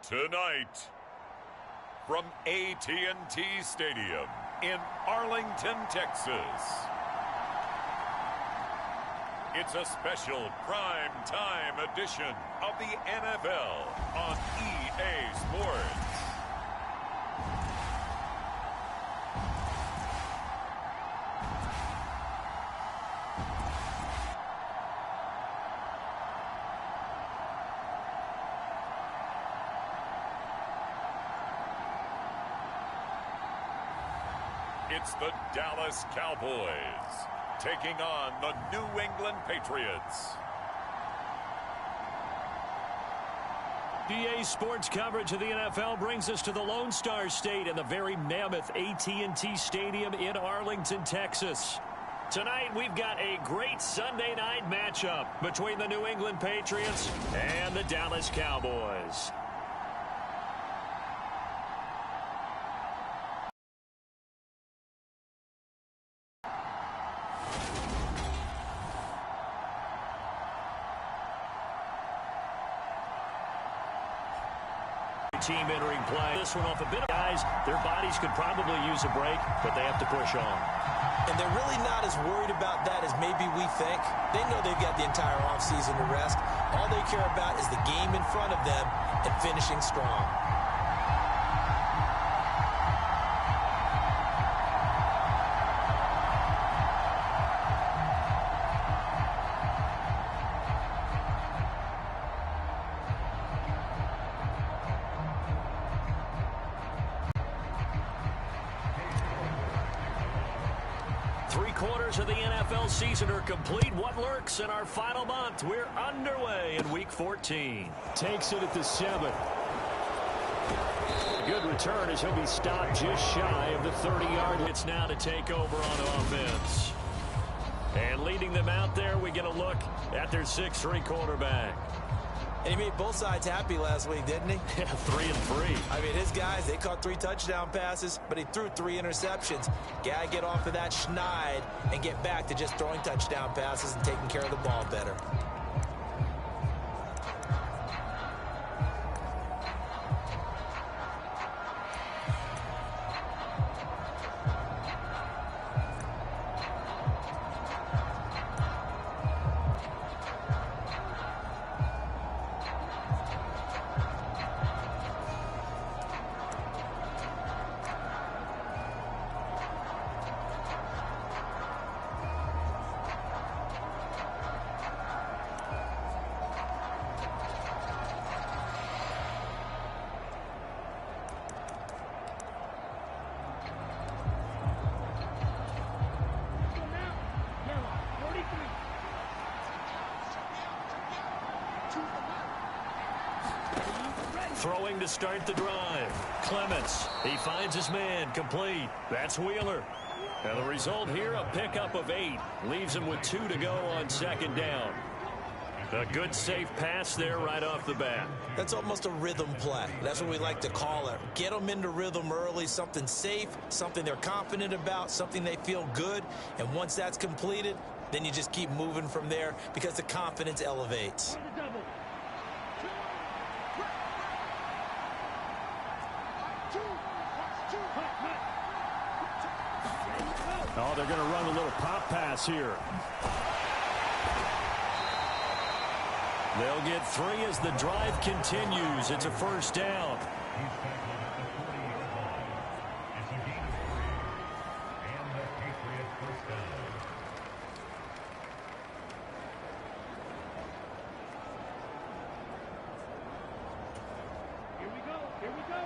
Tonight, from AT&T Stadium in Arlington, Texas, it's a special prime time edition of the NFL on EA Sports. It's the Dallas Cowboys taking on the New England Patriots. EA Sports coverage of the NFL brings us to the Lone Star State and the very mammoth AT&T Stadium in Arlington, Texas. Tonight, we've got a great Sunday night matchup between the New England Patriots and the Dallas Cowboys. Team entering play. This one off a bit of guys. Their bodies could probably use a break, but they have to push on. And they're really not as worried about that as maybe we think. They know they've got the entire offseason to rest. All they care about is the game in front of them and finishing strong. Three-quarters of the NFL season are complete. What lurks in our final month? We're underway in Week 14. Takes it at the 7. Good return as he'll be stopped just shy of the 30-yard. It's now to take over on offense. And leading them out there, we get a look at their 6'3" quarterback. And he made both sides happy last week, didn't he? Yeah, 3 and 3. I mean, his guys, they caught 3 touchdown passes, but he threw 3 interceptions. Gotta get off of that schneid and get back to just throwing touchdown passes and taking care of the ball better. Throwing to start the drive. Clements, he finds his man, complete. That's Wheeler. And the result here, a pickup of 8. Leaves him with 2 to go on second down. A good, safe pass there right off the bat. That's almost a rhythm play. That's what we like to call it. Get them into rhythm early, something safe, something they're confident about, something they feel good. And once that's completed, then you just keep moving from there because the confidence elevates. Oh, they're going to run a little pop pass here. They'll get 3 as the drive continues. It's a first down. Here we go.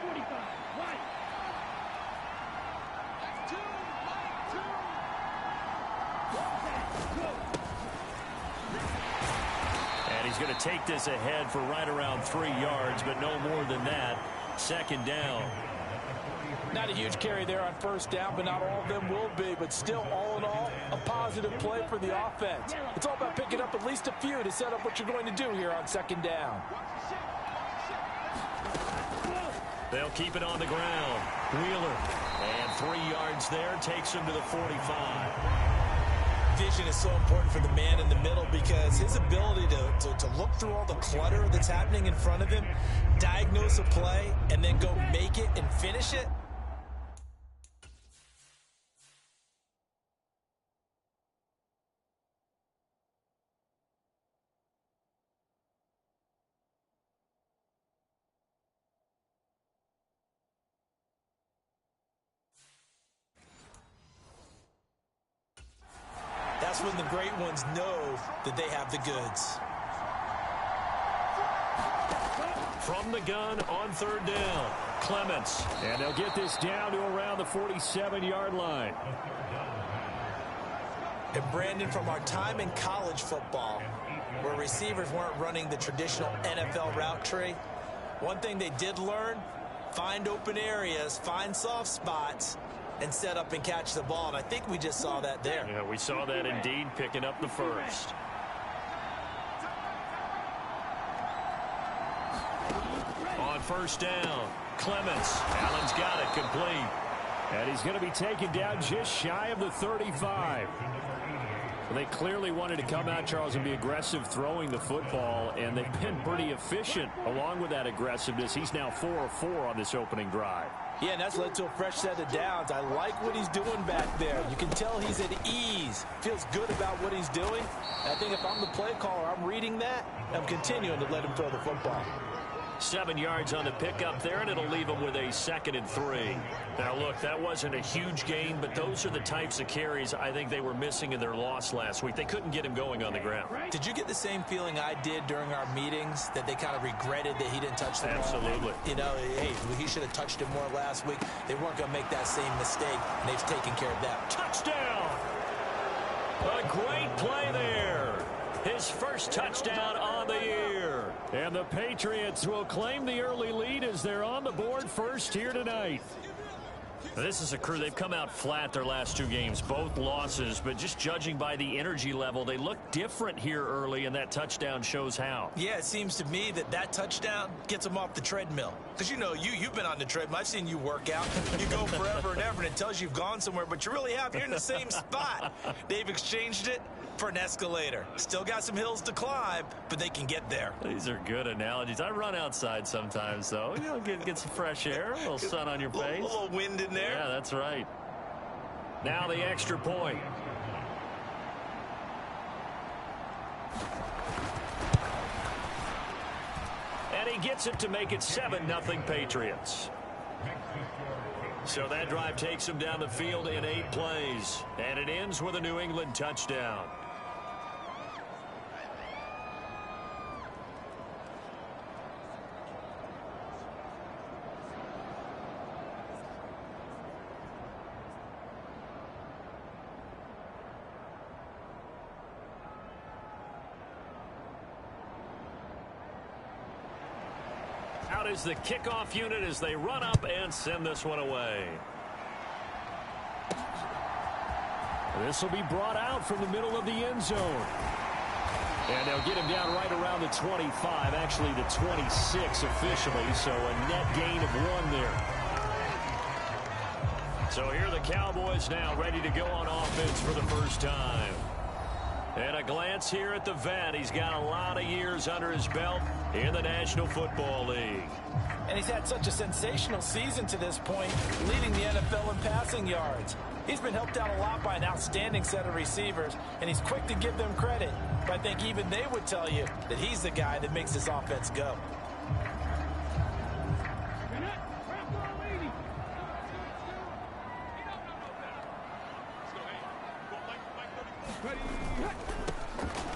45. Right. And he's going to take this ahead for right around 3 yards, but no more than that. Second down. Not a huge carry there on first down, but not all of them will be. But still, all in all, a positive play for the offense. It's all about picking up at least a few to set up what you're going to do here on second down. They'll keep it on the ground. Wheeler. And 3 yards there takes him to the 45. vision is so important for the man in the middle because his ability to look through all the clutter that's happening in front of him, diagnose a play, and then go make it and finish it. That's when the great ones know that they have the goods. From the gun on third down, Clements. And they'll get this down to around the 47-yard line. And Brandon, from our time in college football, where receivers weren't running the traditional NFL route tree, one thing they did learn, find open areas, find soft spots, and set up and catch the ball. And I think we just saw that there. Yeah, we saw that indeed, picking up the first. On first down, Clements. Allen's got it complete. And he's going to be taken down just shy of the 35. They clearly wanted to come out, Charles, and be aggressive throwing the football, and they've been pretty efficient along with that aggressiveness. He's now 4 of 4 on this opening drive. Yeah, and that's led to a fresh set of downs. I like what he's doing back there. You can tell he's at ease, feels good about what he's doing. And I think if I'm the play caller, I'm reading that, I'm continuing to let him throw the football. 7 yards on the pickup there, and it'll leave him with a 2nd and 3. Now, look, that wasn't a huge gain, but those are the types of carries I think they were missing in their loss last week. They couldn't get him going on the ground. Did you get the same feeling I did during our meetings, that they kind of regretted that he didn't touch the ball? Absolutely. You know, hey, he should have touched it more last week. They weren't going to make that same mistake, and they've taken care of that. Touchdown! A great play there. His first touchdown on the year. And the Patriots will claim the early lead as they're on the board first here tonight. This is a crew. They've come out flat their last 2 games, both losses, but just judging by the energy level, they look different here early, and that touchdown shows how. Yeah, it seems to me that touchdown gets them off the treadmill. Because, you know, you've been on the treadmill. I've seen you work out. You go forever and ever, and it tells you you've gone somewhere, but you really have. You're in the same spot. They've exchanged it for an escalator. Still got some hills to climb, but they can get there. These are good analogies. I run outside sometimes, though. You know, get some fresh air, a little sun on your face. A little wind in there. Yeah, that's right. Now the extra point. And he gets it to make it 7-0 Patriots. So that drive takes him down the field in 8 plays. And it ends with a New England touchdown. Out is the kickoff unit as they run up and send this one away. This will be brought out from the middle of the end zone. And they'll get him down right around the 25, actually the 26 officially, so a net gain of 1 there. So here are the Cowboys now ready to go on offense for the first time. And a glance here at the vet. He's got a lot of years under his belt in the National Football League. And he's had such a sensational season to this point, leading the NFL in passing yards. He's been helped out a lot by an outstanding set of receivers, and he's quick to give them credit. But I think even they would tell you that he's the guy that makes this offense go.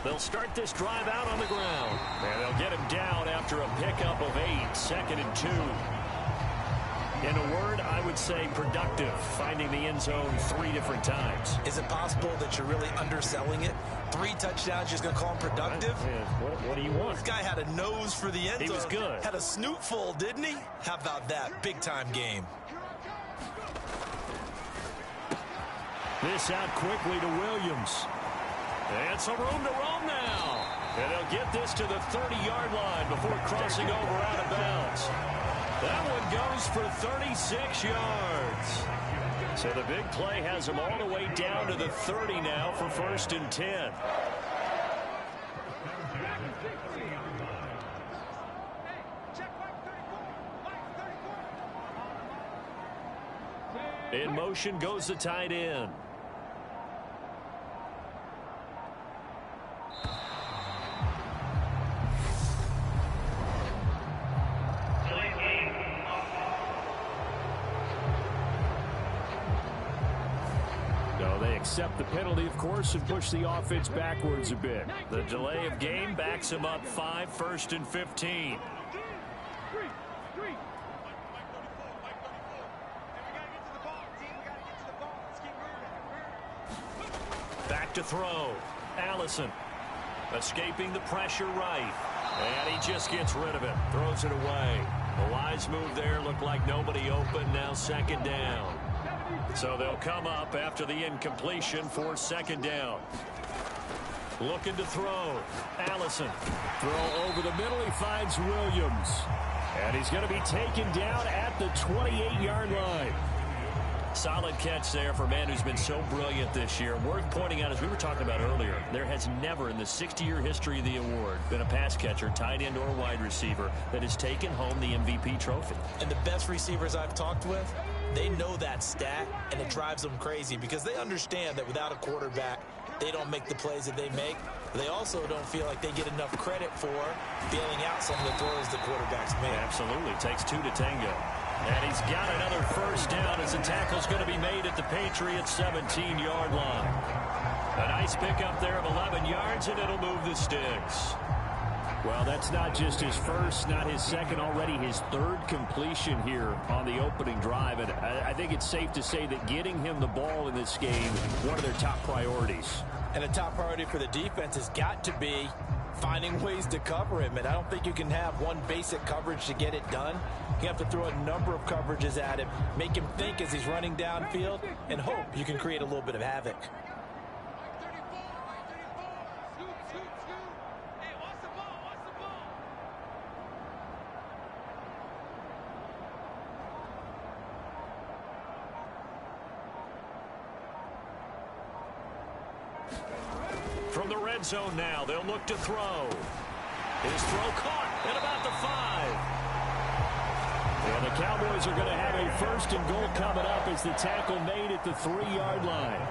They'll start this drive out on the ground. And they'll get him down after a pickup of 8, 2nd and 2. In a word, I would say productive, finding the end zone 3 different times. Is it possible that you're really underselling it? 3 touchdowns, you're just going to call him productive? What do you want? This guy had a nose for the end zone. He was good. Had a snoot full, didn't he? How about that? Big-time game. This out quickly to Williams. And some room to roam now. And they'll get this to the 30-yard line before crossing over out of bounds. That one goes for 36 yards. So the big play has them all the way down to the 30 now for 1st and 10. In motion goes the tight end. No, they accept the penalty, of course, and push the offense backwards a bit. The delay of game backs them up 5, 1st and 15. Back to throw. Allison escaping the pressure right. And he just gets rid of it. Throws it away. A wise move there. Looked like nobody open. Now 2nd down. So they'll come up after the incompletion for 2nd down. Looking to throw. Allison. Throw over the middle. He finds Williams. And he's going to be taken down at the 28-yard line. Solid catch there for a man who's been so brilliant this year. Worth pointing out, as we were talking about earlier, there has never in the 60-year history of the award been a pass catcher, tight end, or wide receiver that has taken home the MVP trophy. And the best receivers I've talked with, they know that stat, and it drives them crazy because they understand that without a quarterback, they don't make the plays that they make. They also don't feel like they get enough credit for bailing out some of the throws the quarterbacks make. Absolutely. Takes 2 to tango. And he's got another 1st down as the tackle's going to be made at the Patriots' 17-yard line. A nice pickup there of 11 yards, and it'll move the sticks. Well, that's not just his first, not his second, already his 3rd completion here on the opening drive. And I think it's safe to say that getting him the ball in this game, one of their top priorities. And a top priority for the defense has got to be finding ways to cover him. And I don't think you can have one basic coverage to get it done. You have to throw a number of coverages at him, make him think as he's running downfield, and hope you can create a little bit of havoc. From the red zone now, they'll look to throw. His throw caught at about the 5. And the Cowboys are going to have a 1st and goal coming up as the tackle made at the 3-yard line.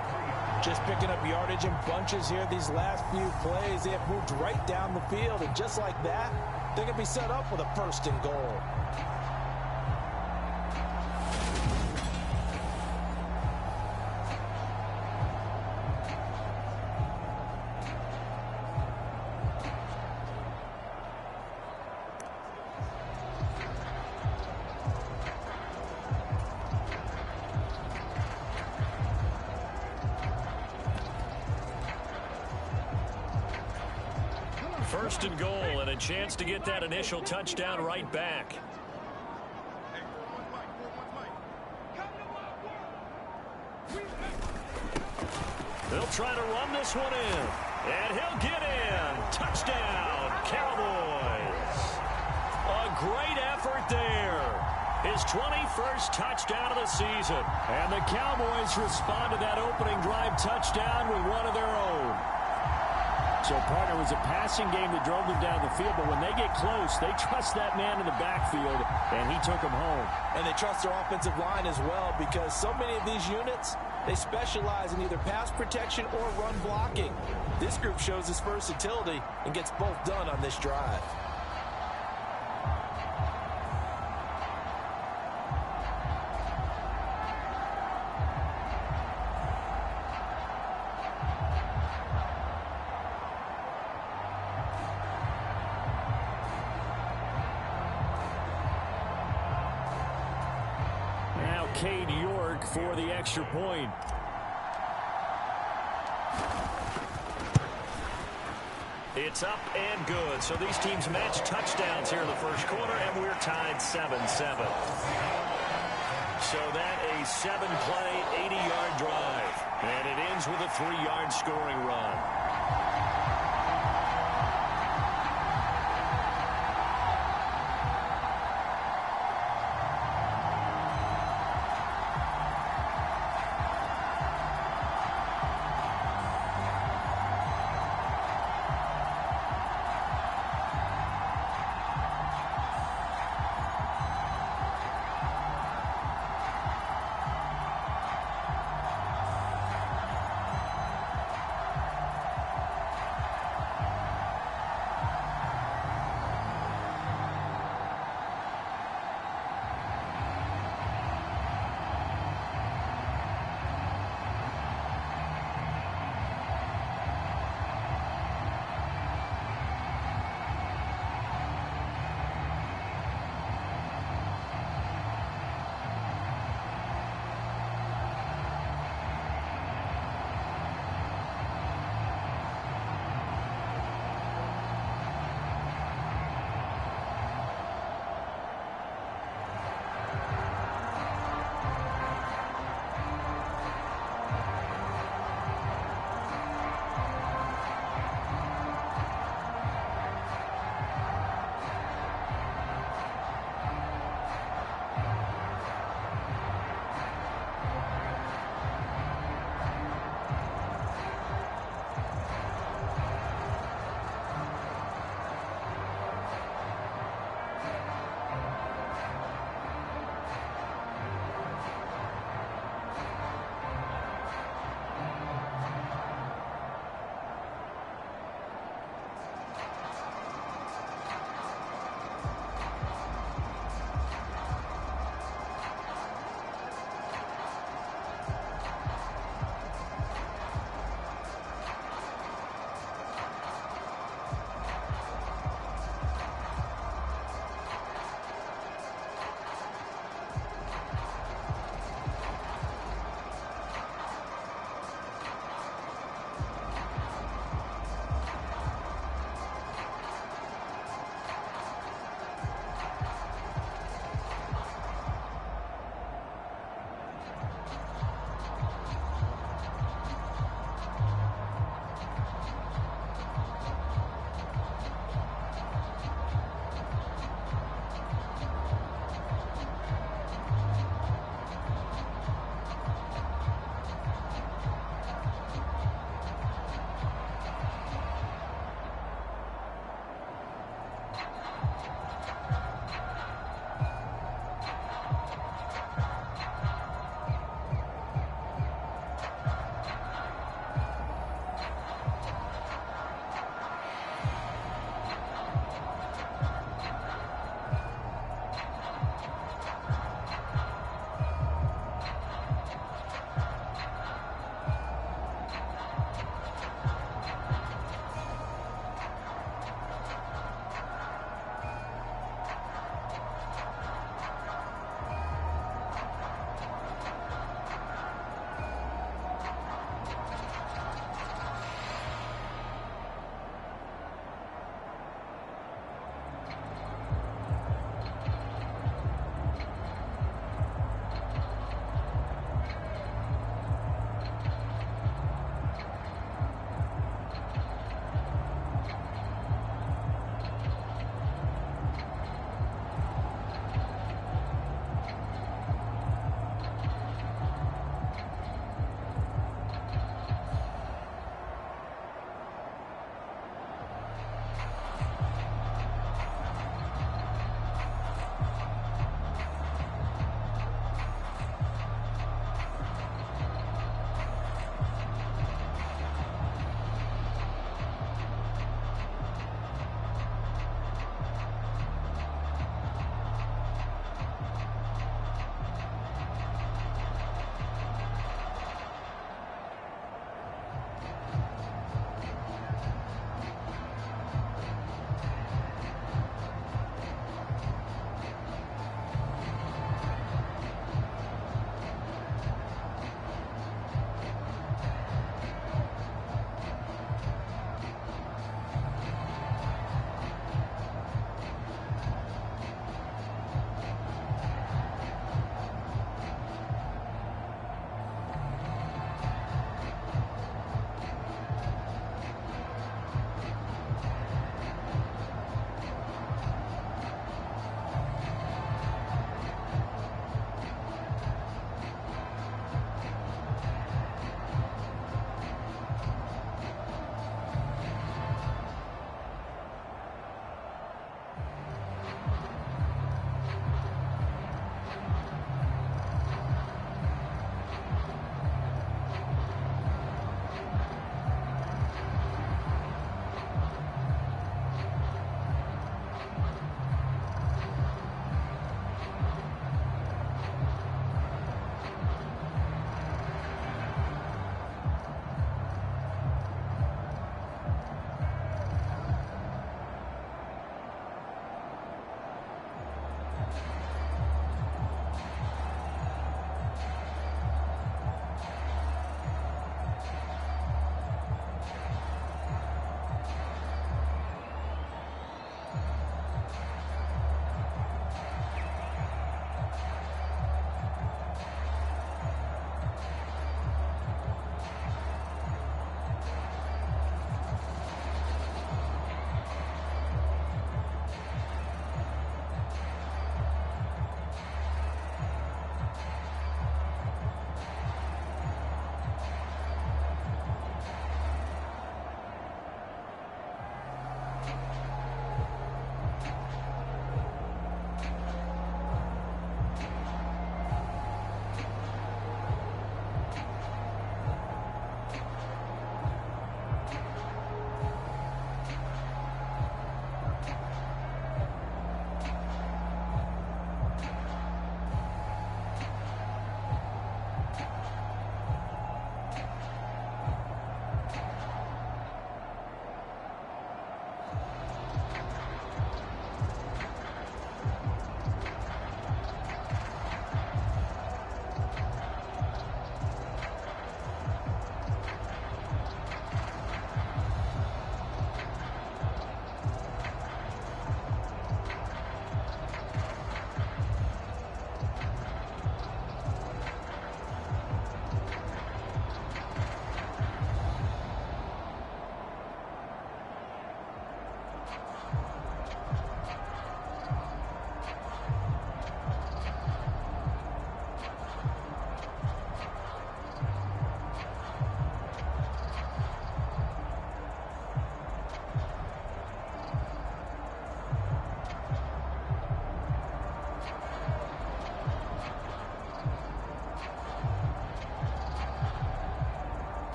Just picking up yardage in bunches here these last few plays. They have moved right down the field, and just like that, they're going to be set up with a 1st and goal. First and goal, and a chance to get that initial touchdown right back. They'll try to run this one in, and he'll get in. Touchdown, Cowboys. A great effort there. His 21st touchdown of the season. And the Cowboys respond to that opening drive touchdown with one of their own. So, partner, was a passing game that drove them down the field, but when they get close, they trust that man in the backfield, and he took them home. And they trust their offensive line as well, because so many of these units, they specialize in either pass protection or run blocking. This group shows its versatility and gets both done on this drive. Cade York for the extra point. It's up and good. So these teams match touchdowns here in the first quarter, and we're tied 7-7. So that a 7-play, 80-yard drive. And it ends with a 3-yard scoring run.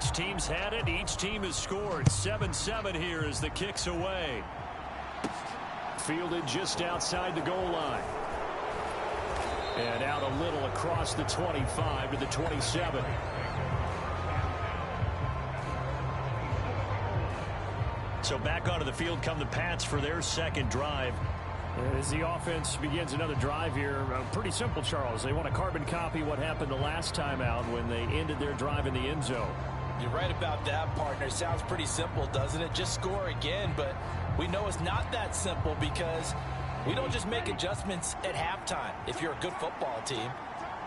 Each team's had it. Each team has scored. 7-7 here as the kick's away. Fielded just outside the goal line. And out a little across the 25 to the 27. So back onto the field come the Pats for their second drive. As the offense begins another drive here, pretty simple, Charles. They want to carbon copy what happened the last time out when they ended their drive in the end zone. You're right about that, partner. Sounds pretty simple, doesn't it? Just score again, but we know it's not that simple because we don't just make adjustments at halftime. If you're a good football team,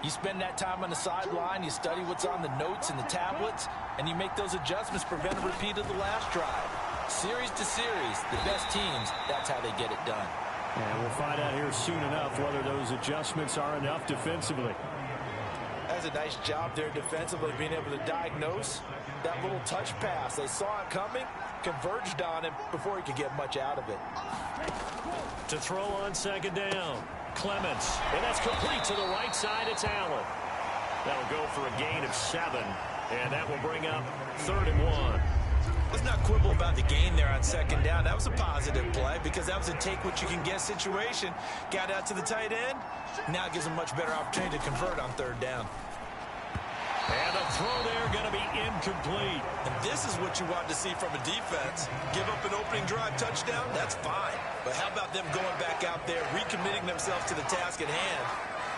you spend that time on the sideline, you study what's on the notes and the tablets, and you make those adjustments, prevent a repeat of the last drive. Series to series, the best teams, that's how they get it done. And we'll find out here soon enough whether those adjustments are enough defensively. That's a nice job there defensively, being able to diagnose that little touch pass. They saw it coming, converged on him before he could get much out of it. To throw on second down, Clements. And that's complete to the right side. It's Allen. That'll go for a gain of 7. And that will bring up 3rd and 1. Let's not quibble about the gain there on second down. That was a positive play because that was a take-what-you-can-get situation. Got out to the tight end. Now it gives them much better opportunity to convert on 3rd down. And a throw there going to be incomplete. And this is what you want to see from a defense. Give up an opening drive touchdown, that's fine. But how about them going back out there, recommitting themselves to the task at hand,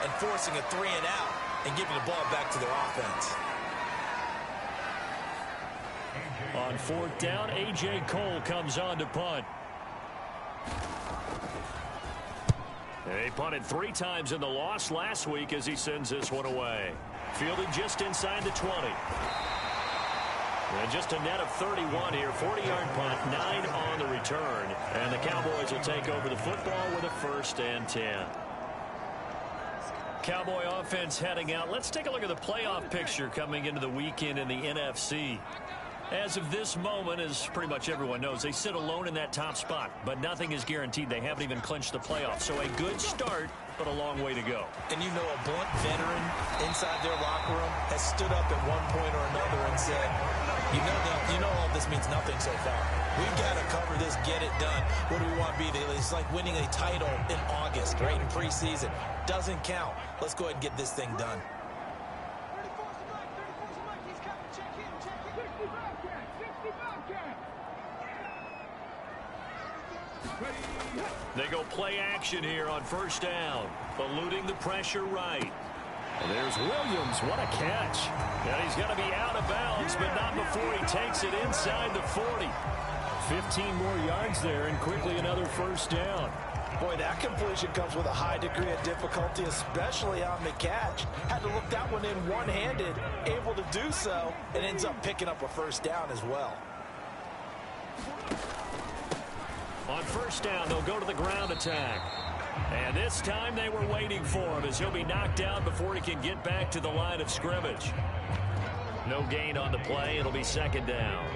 and forcing a 3 and out and giving the ball back to their offense. On 4th down, A.J. Cole comes on to punt. They punted 3 times in the loss last week as he sends this one away. Fielded just inside the 20. And just a net of 31 here. 40-yard punt, 9 on the return. And the Cowboys will take over the football with a 1st and 10. Cowboy offense heading out. Let's take a look at the playoff picture coming into the weekend in the NFC. As of this moment, as pretty much everyone knows, they sit alone in that top spot, but nothing is guaranteed. They haven't even clinched the playoffs. So a good start, but a long way to go. And you know, a blunt veteran inside their locker room has stood up at one point or another and said, you know all this means nothing so far. We've got to cover this, get it done. What do we want to be? It's like winning a title in August, right, in preseason. Doesn't count. Let's go ahead and get this thing done. They go play action here on 1st down, eluding the pressure right. And there's Williams. What a catch. And he's going to be out of bounds, but not before he takes it inside the 40. 15 more yards there, and quickly another 1st down. Boy, that completion comes with a high degree of difficulty, especially on the catch. Had to look that one in one-handed, able to do so, and ends up picking up a 1st down as well. On 1st down, they'll go to the ground attack. And this time they were waiting for him as he'll be knocked down before he can get back to the line of scrimmage. No gain on the play. It'll be 2nd down.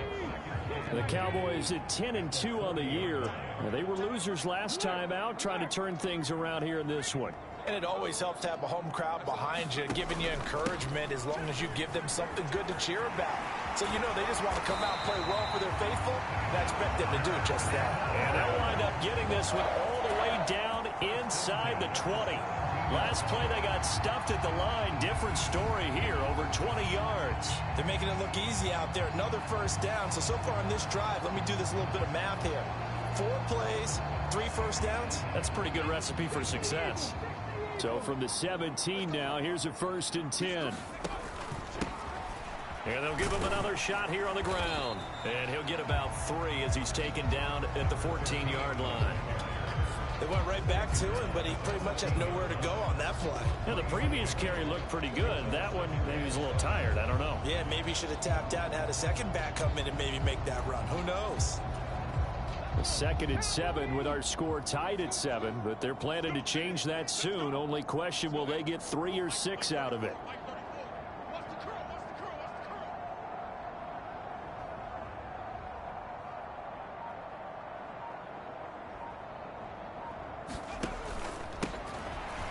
The Cowboys at 10-2 on the year. They were losers last time out, trying to turn things around here in this one. And it always helps to have a home crowd behind you, giving you encouragement as long as you give them something good to cheer about. So you know they just want to come out and play well for their faithful, and I expect them to do just that. And they'll wind up getting this one all the way down inside the 20. Last play they got stuffed at the line. Different story here, over 20 yards. They're making it look easy out there. Another 1st down. So far on this drive, let me do this little bit of math here. 4 plays, 3 1st downs. That's a pretty good recipe for success. So from the 17 now, here's a 1st and 10. And they'll give him another shot here on the ground. And he'll get about 3 as he's taken down at the 14-yard line. They went right back to him, but he pretty much had nowhere to go on that play. Yeah, the previous carry looked pretty good. That one, maybe he was a little tired. I don't know. Yeah, maybe he should have tapped out and had a second back come in and maybe make that run. Who knows? 2nd and 7 with our score tied at 7, but they're planning to change that soon. Only question, will they get 3 or 6 out of it?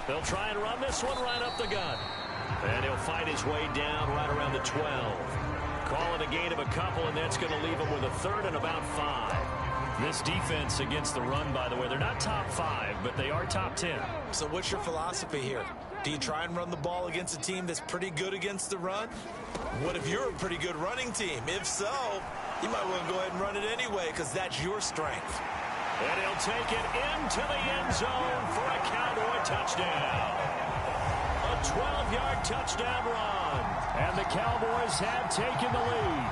They'll try and run this one right up the gut. And he'll fight his way down right around the 12. Call it a gain of a couple, and that's going to leave them with a third and about 5. This defense against the run, by the way, they're not top 5, but they are top 10. So what's your philosophy here? Do you try and run the ball against a team that's pretty good against the run? What if you're a pretty good running team? If so, you might want to go ahead and run it anyway because that's your strength. And he'll take it into the end zone for a Cowboy touchdown. A 12-yard touchdown run. And the Cowboys have taken the lead.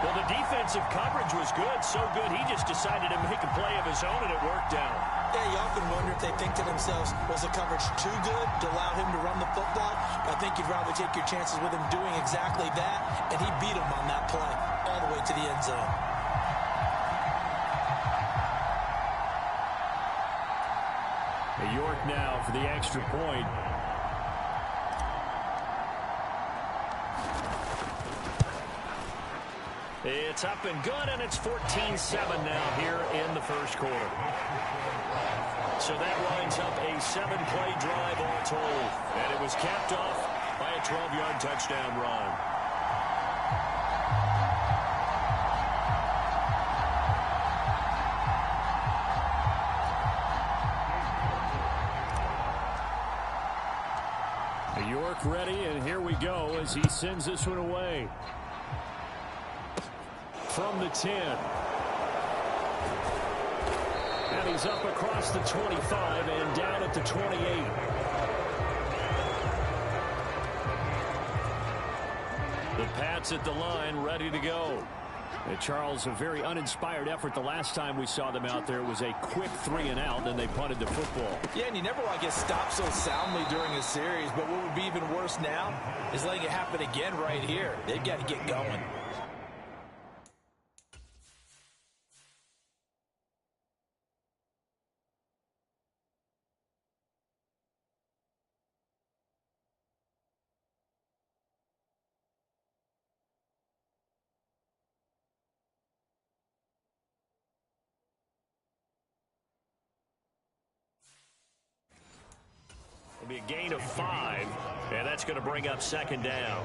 Well, the defensive coverage was good, so good he just decided to make a play of his own, and it worked out. Yeah, you often wonder if they think to themselves, was the coverage too good to allow him to run the football? I think you'd rather take your chances with him doing exactly that, and he beat him on that play all the way to the end zone. York now for the extra point. It's up and good, and it's 14-7 now here in the first quarter. So that winds up a 7-play drive all told, and it was capped off by a 12-yard touchdown run. York ready, and here we go as he sends this one away. From the 10. And he's up across the 25 and down at the 28. The Pats at the line, ready to go. And Charles, a very uninspired effort the last time we saw them out there. It was a quick 3-and-out, then they punted the football. Yeah, and you never want to get stopped so soundly during a series, but what would be even worse now is letting it happen again right here. They've got to get going. It'll be a gain of 5, and that's going to bring up second down.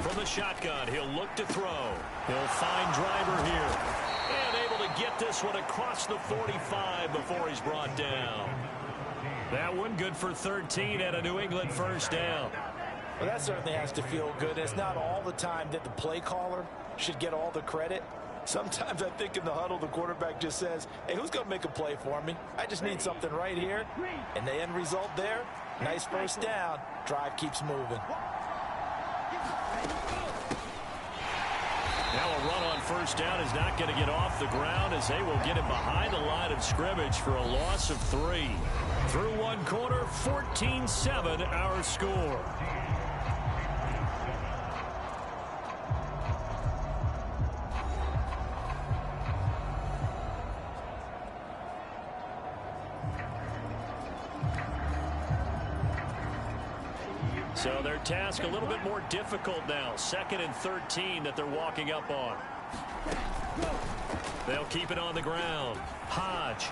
From the shotgun, he'll look to throw. He'll find Driver here. And able to get this one across the 45 before he's brought down. That one good for 13 at a New England first down. Well, that certainly has to feel good. It's not all the time that the play caller should get all the credit. Sometimes I think in the huddle, the quarterback just says, hey, who's going to make a play for me? I just need something right here. And the end result there, nice first down. Drive keeps moving. Now a run on first down is not going to get off the ground as they will get him behind the line of scrimmage for a loss of 3. Through one quarter, 14-7 our score. So their task a little bit more difficult now. 2nd and 13 that they're walking up on. They'll keep it on the ground. Hodge.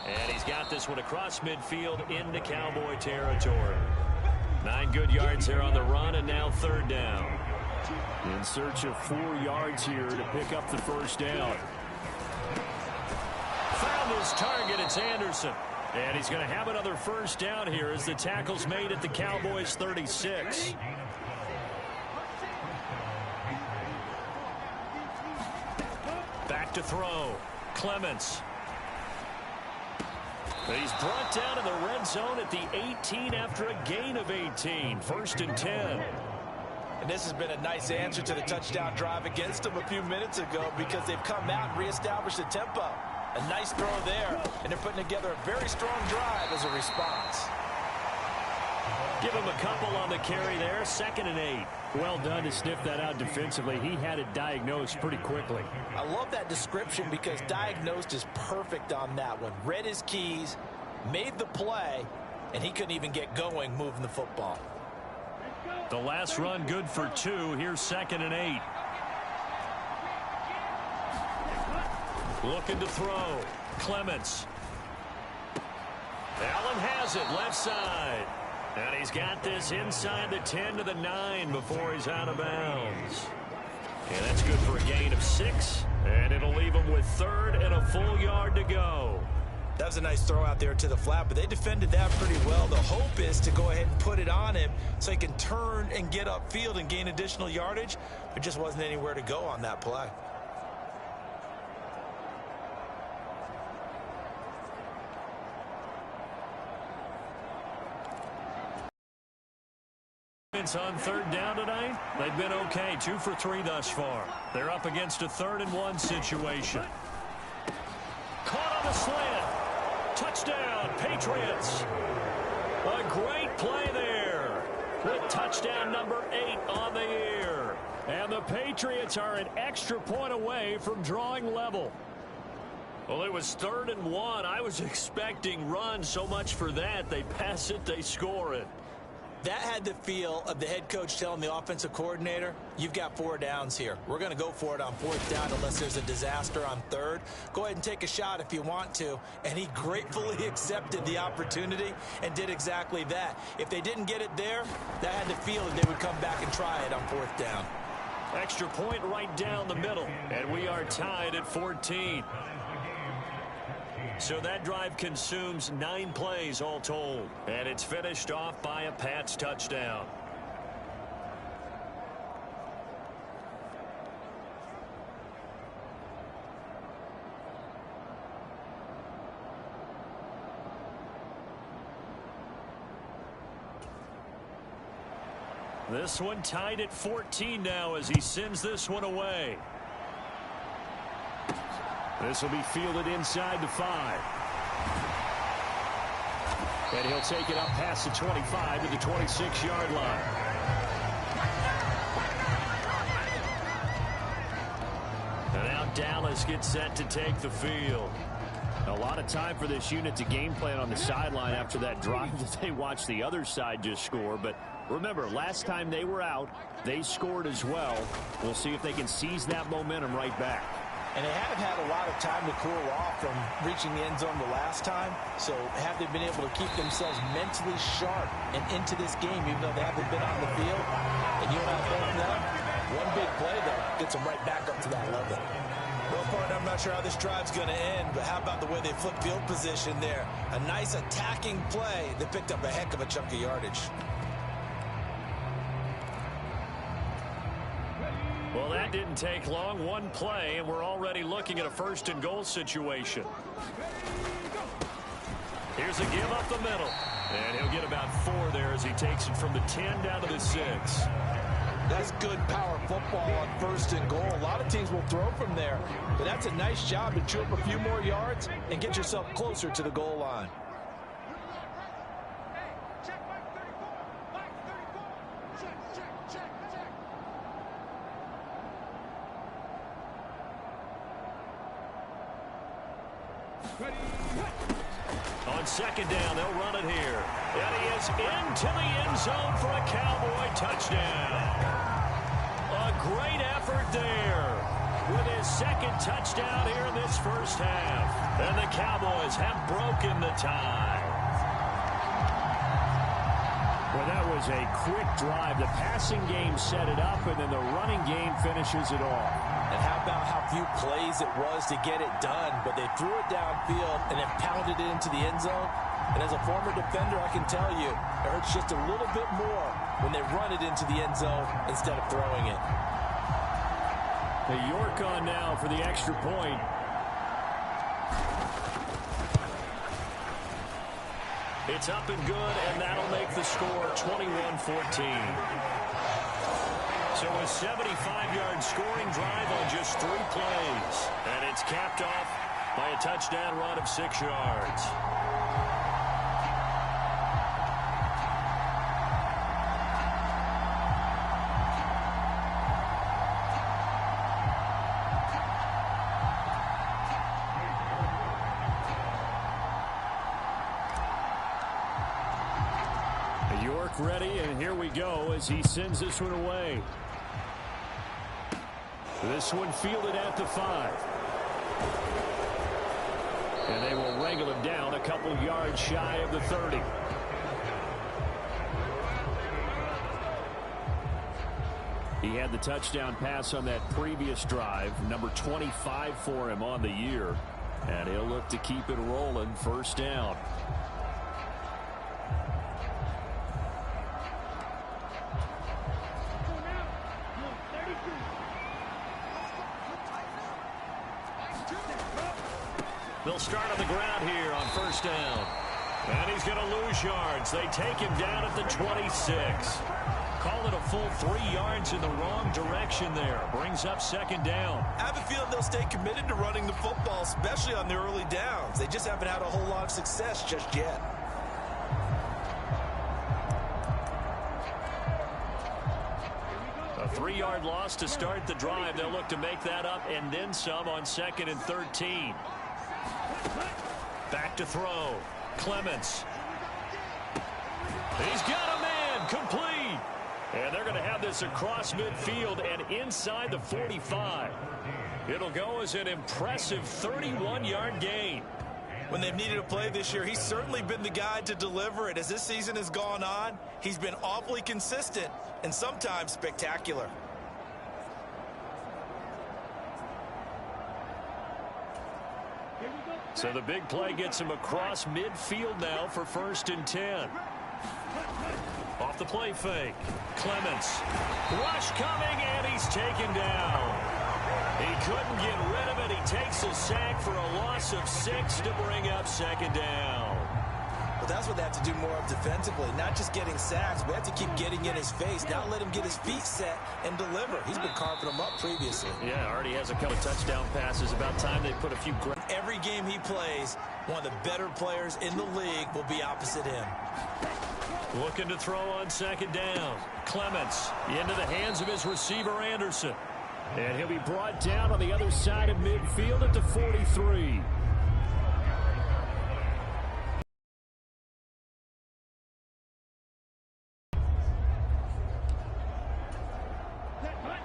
And he's got this one across midfield into Cowboy territory. 9 good yards there on the run, and now 3rd down. In search of 4 yards here to pick up the first down. Found his target. It's Anderson. And he's going to have another first down here as the tackle's made at the Cowboys' 36. Back to throw. Clements. He's brought down in the red zone at the 18 after a gain of 18. 1st and 10. And this has been a nice answer to the touchdown drive against them a few minutes ago because they've come out and reestablished the tempo. A nice throw there, and they're putting together a very strong drive as a response. Give him a couple on the carry there. 2nd and 8. Well done to sniff that out defensively. He had it diagnosed pretty quickly. I love that description because diagnosed is perfect on that one. Read his keys, made the play, and he couldn't even get going moving the football. The last run good for 2. Here's 2nd and 8. Looking to throw. Clements. Allen has it left side. And he's got this inside the 10 to the 9 before he's out of bounds. And that's good for a gain of 6. And it'll leave him with 3rd and a full yard to go. That was a nice throw out there to the flat, but they defended that pretty well. The hope is to go ahead and put it on him so he can turn and get upfield and gain additional yardage. There just wasn't anywhere to go on that play. On 3rd down tonight, they've been okay, 2 for 3 thus far. They're up against a 3rd and 1 situation. Caught on the slant. Touchdown, Patriots. A great play there with touchdown number 8 on the year. And the Patriots are an extra point away from drawing level. Well, it was 3rd and 1. I was expecting run, so much for that. They pass it, they score it. That had the feel of the head coach telling the offensive coordinator, you've got 4 downs here. We're going to go for it on 4th down unless there's a disaster on 3rd. Go ahead and take a shot if you want to. And he gratefully accepted the opportunity and did exactly that. If they didn't get it there, that had the feel that they would come back and try it on 4th down. Extra point right down the middle. And we are tied at 14. So that drive consumes 9 plays all told. And it's finished off by a Pats touchdown. This one tied at 14 now as he sends this one away. This will be fielded inside the 5. And he'll take it up past the 25 to the 26-yard line. And now Dallas gets set to take the field. A lot of time for this unit to game plan on the sideline after that drive that they watched the other side just score. But remember, last time they were out, they scored as well. We'll see if they can seize that momentum right back. And they have had a lot of time to cool off from reaching the end zone the last time. So have they been able to keep themselves mentally sharp and into this game, even though they haven't been on the field? And you and I both know, one big play, though, gets them right back up to that level. Well, partner, I'm not sure how this drive's going to end, but how about the way they flip field position there? A nice attacking play that picked up a heck of a chunk of yardage. Well, that didn't take long. One play, and we're already looking at a 1st and goal situation. Here's a give up the middle. And he'll get about 4 there as he takes it from the 10 down to the 6. That's good power football on 1st and goal. A lot of teams will throw from there, but that's a nice job to chew up a few more yards and get yourself closer to the goal line. On 2nd down, they'll run it here. And he is into the end zone for a Cowboy touchdown. A great effort there with his 2nd touchdown here in this first half. And the Cowboys have broken the tie. Well, that was a quick drive. The passing game set it up, and then the running game finishes it off. And how about how few plays it was to get it done, but they threw it downfield and then pounded it into the end zone. And as a former defender, I can tell you, it hurts just a little bit more when they run it into the end zone instead of throwing it. The York on now for the extra point. It's up and good, and that'll make the score 21-14. So a 75-yard scoring drive on just 3 plays. And it's capped off by a touchdown run of 6 yards. York ready, and here we go as he sends this one away. This one fielded at the 5. And they will wrangle him down a couple yards shy of the 30. He had the touchdown pass on that previous drive, number 25 for him on the year. And he'll look to keep it rolling, first down. They'll start on the ground here on first down. And he's going to lose yards. They take him down at the 26. Call it a full 3 yards in the wrong direction there. Brings up second down. I have a feeling they'll stay committed to running the football, especially on the early downs. They just haven't had a whole lot of success just yet. A 3-yard loss to start the drive. They'll look to make that up and then some on 2nd and 13. Back to throw. Clements. He's got a man. Complete. And they're going to have this across midfield and inside the 45. It'll go as an impressive 31-yard gain. When they've needed a play this year, he's certainly been the guy to deliver it. As this season has gone on, he's been awfully consistent and sometimes spectacular. So the big play gets him across midfield now for 1st and 10. Off the play fake. Clements. Rush coming, and he's taken down. He couldn't get rid of it. He takes a sack for a loss of 6 to bring up 2nd down. But that's what they have to do more of defensively, not just getting sacks. We have to keep getting in his face, not let him get his feet set and deliver. He's been carving them up previously. Yeah, already has a couple of touchdown passes. About time they put a few... Every game he plays, one of the better players in the league will be opposite him. Looking to throw on 2nd down. Clements into the hands of his receiver, Anderson. And he'll be brought down on the other side of midfield at the 43.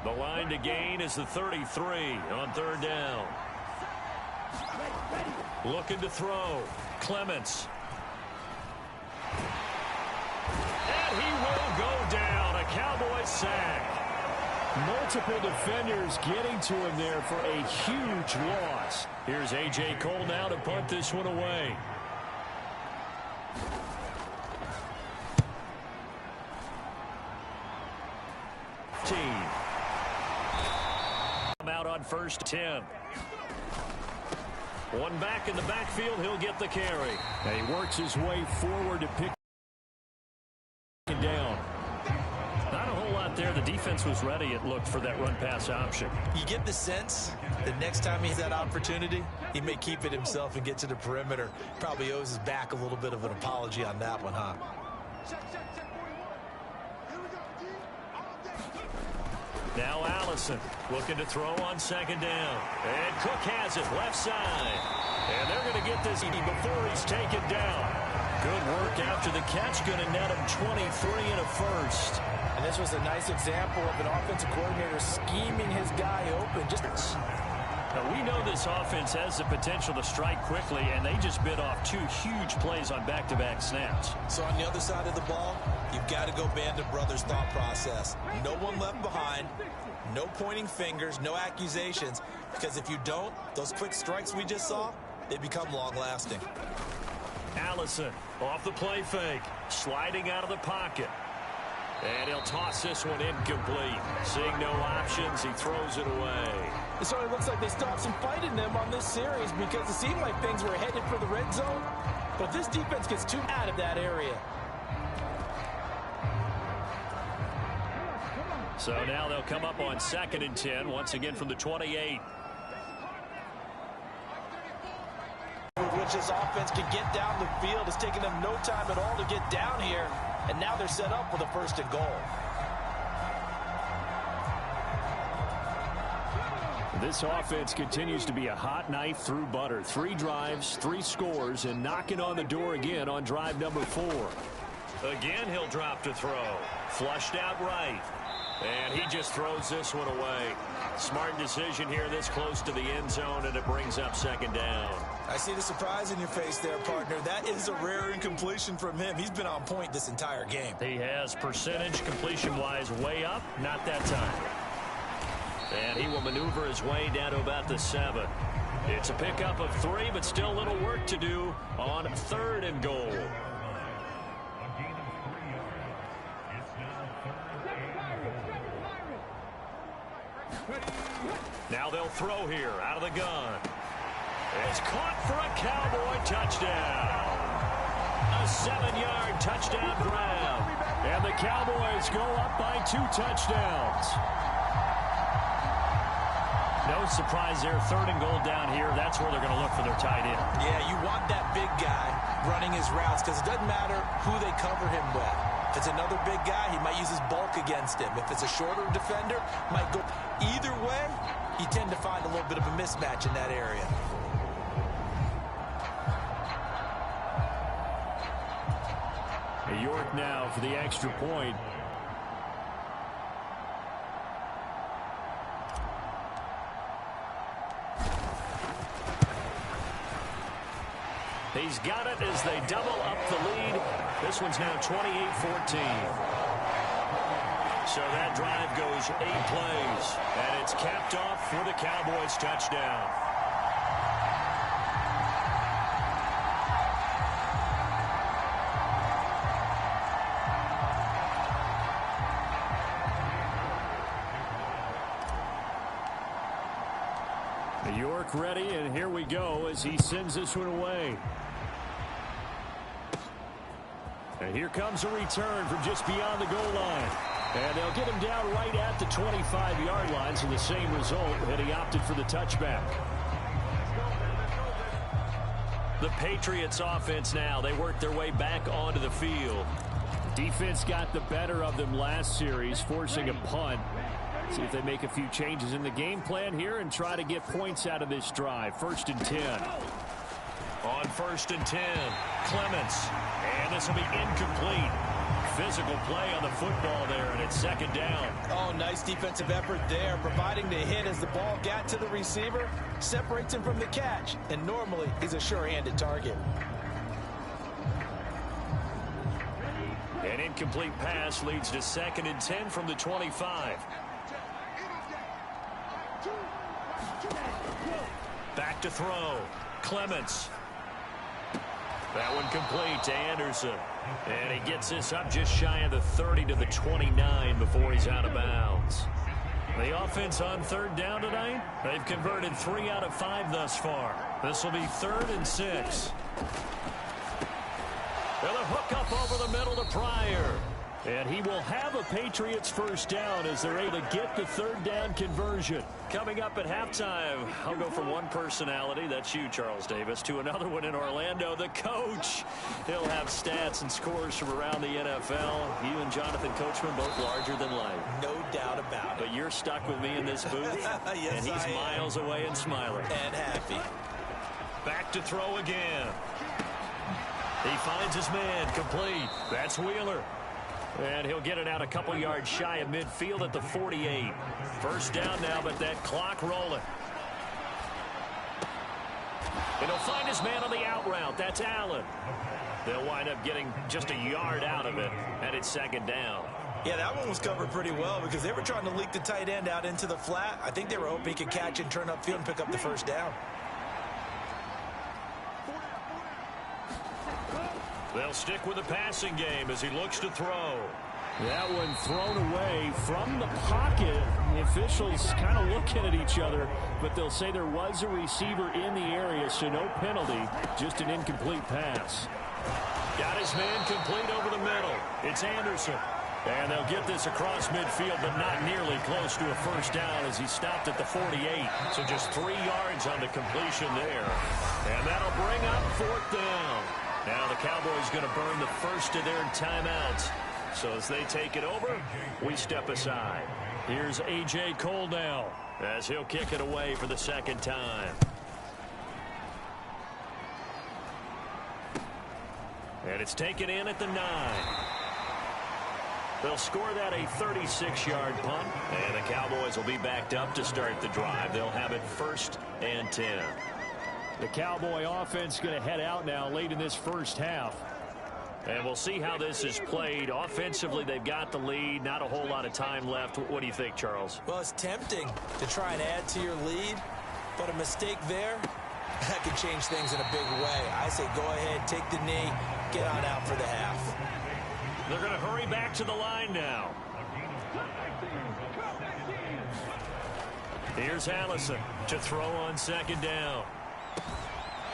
The line to gain is the 33 on 3rd down. Looking to throw. Clements. And he will go down. A Cowboy sack. Multiple defenders getting to him there for a huge loss. Here's A.J. Cole now to punt this one away. Out on 1st 10. One back in the backfield. He'll get the carry. And he works his way forward to pick him down. Not a whole lot there. The defense was ready, it looked, for that run-pass option. You get the sense that next time he has that opportunity, he may keep it himself and get to the perimeter. Probably owes his back a little bit of an apology on that one, huh? Now Allison looking to throw on 2nd down. And Cook has it left side. And they're going to get this before he's taken down. Good work after the catch. Going to net him 23 and a first. And this was a nice example of an offensive coordinator scheming his guy open. Now, we know this offense has the potential to strike quickly, and they just bit off 2 huge plays on back-to-back snaps. So on the other side of the ball, you've got to go Band of Brothers thought process. No one left behind, no pointing fingers, no accusations, because if you don't, those quick strikes we just saw, they become long-lasting. Allison off the play fake, sliding out of the pocket. And he'll toss this one incomplete. Seeing no options, he throws it away. It certainly looks like they stopped some fight in them on this series because it seemed like things were headed for the red zone. But this defense gets too out of that area. So now they'll come up on 2nd and 10, once again from the 28. Which this offense can get down the field. It's taken them no time at all to get down here. And now they're set up for the 1st and goal. This offense continues to be a hot knife through butter. 3 drives, 3 scores, and knocking on the door again on drive number 4. Again, he'll drop to throw. Flushed out right. And he just throws this one away. Smart decision here this close to the end zone, and it brings up second down. I see the surprise in your face there, partner. That is a rare incompletion from him. He's been on point this entire game. He has percentage completion-wise way up, not that time. And he will maneuver his way down to about the 7. It's a pickup of 3, but still a little work to do on 3rd and goal. Now they'll throw here out of the gun. It's caught for a Cowboy touchdown. A 7-yard touchdown grab. And the Cowboys go up by 2 touchdowns. No surprise there. 3rd and goal down here. That's where they're going to look for their tight end. Yeah, you want that big guy running his routes because it doesn't matter who they cover him with. If it's another big guy, he might use his bulk against him. If it's a shorter defender, might go either way. You tend to find a little bit of a mismatch in that area. York now for the extra point. He's got it as they double up the lead. This one's now 28-14. So that drive goes 8 plays, and it's capped off for the Cowboys touchdown. York ready, and here we go as he sends this one away. And here comes a return from just beyond the goal line. And they'll get him down right at the 25-yard line, so the same result, and he opted for the touchback. The Patriots offense now, they work their way back onto the field. Defense got the better of them last series, forcing a punt. See if they make a few changes in the game plan here and try to get points out of this drive. 1st and 10. On 1st and 10, Clements. And this will be incomplete. Physical play on the football there, and it's 2nd down. Oh, nice defensive effort there, providing the hit as the ball got to the receiver, separates him from the catch, and normally he's a sure-handed target. An incomplete pass leads to 2nd and 10 from the 25. Back to throw. Clements. That one complete to Anderson. And he gets this up just shy of the 30 to the 29 before he's out of bounds. The offense on 3rd down tonight, they've converted 3 out of 5 thus far. This will be 3rd and 6. And a hook up over the middle to Pryor. And he will have a Patriots 1st down as they're able to get the 3rd down conversion. Coming up at halftime, I'll go from one personality, that's you, Charles Davis, to another one in Orlando, the coach. He'll have stats and scores from around the NFL. You and Jonathan Coachman both larger than life. No doubt about it. But you're stuck with me in this booth, Yes, and he's miles away and smiling. And happy. Back to throw again. He finds his man, complete. That's Wheeler. And he'll get it out a couple yards shy of midfield at the 48. 1st down now, but that clock rolling. And he'll find his man on the out route. That's Allen. They'll wind up getting just a yard out of it, and it's 2nd down. Yeah, that one was covered pretty well because they were trying to leak the tight end out into the flat. I think they were hoping he could catch and turn upfield and pick up the 1st down. They'll stick with the passing game as he looks to throw. That one thrown away from the pocket. The officials kind of looking at each other, but they'll say there was a receiver in the area, so no penalty, just an incomplete pass. Got his man complete over the middle. It's Anderson. And they'll get this across midfield, but not nearly close to a 1st down as he stopped at the 48. So just 3 yards on the completion there. And that'll bring up 4th down. Now the Cowboys going to burn the first of their timeouts. So as they take it over, we step aside. Here's A.J. Cole now as he'll kick it away for the 2nd time. And it's taken in at the 9. They'll score that a 36-yard punt, and the Cowboys will be backed up to start the drive. They'll have it 1st and 10. The Cowboy offense going to head out now late in this first half. And we'll see how this is played. Offensively, they've got the lead. Not a whole lot of time left. What do you think, Charles? Well, it's tempting to try and add to your lead, but a mistake there, that could change things in a big way. I say go ahead, take the knee, get on out for the half. They're going to hurry back to the line now. Here's Allison to throw on 2nd down.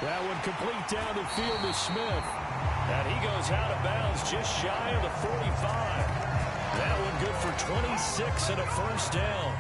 That one complete down the field to Smith. And he goes out of bounds just shy of the 45. That one good for 26 and a 1st down.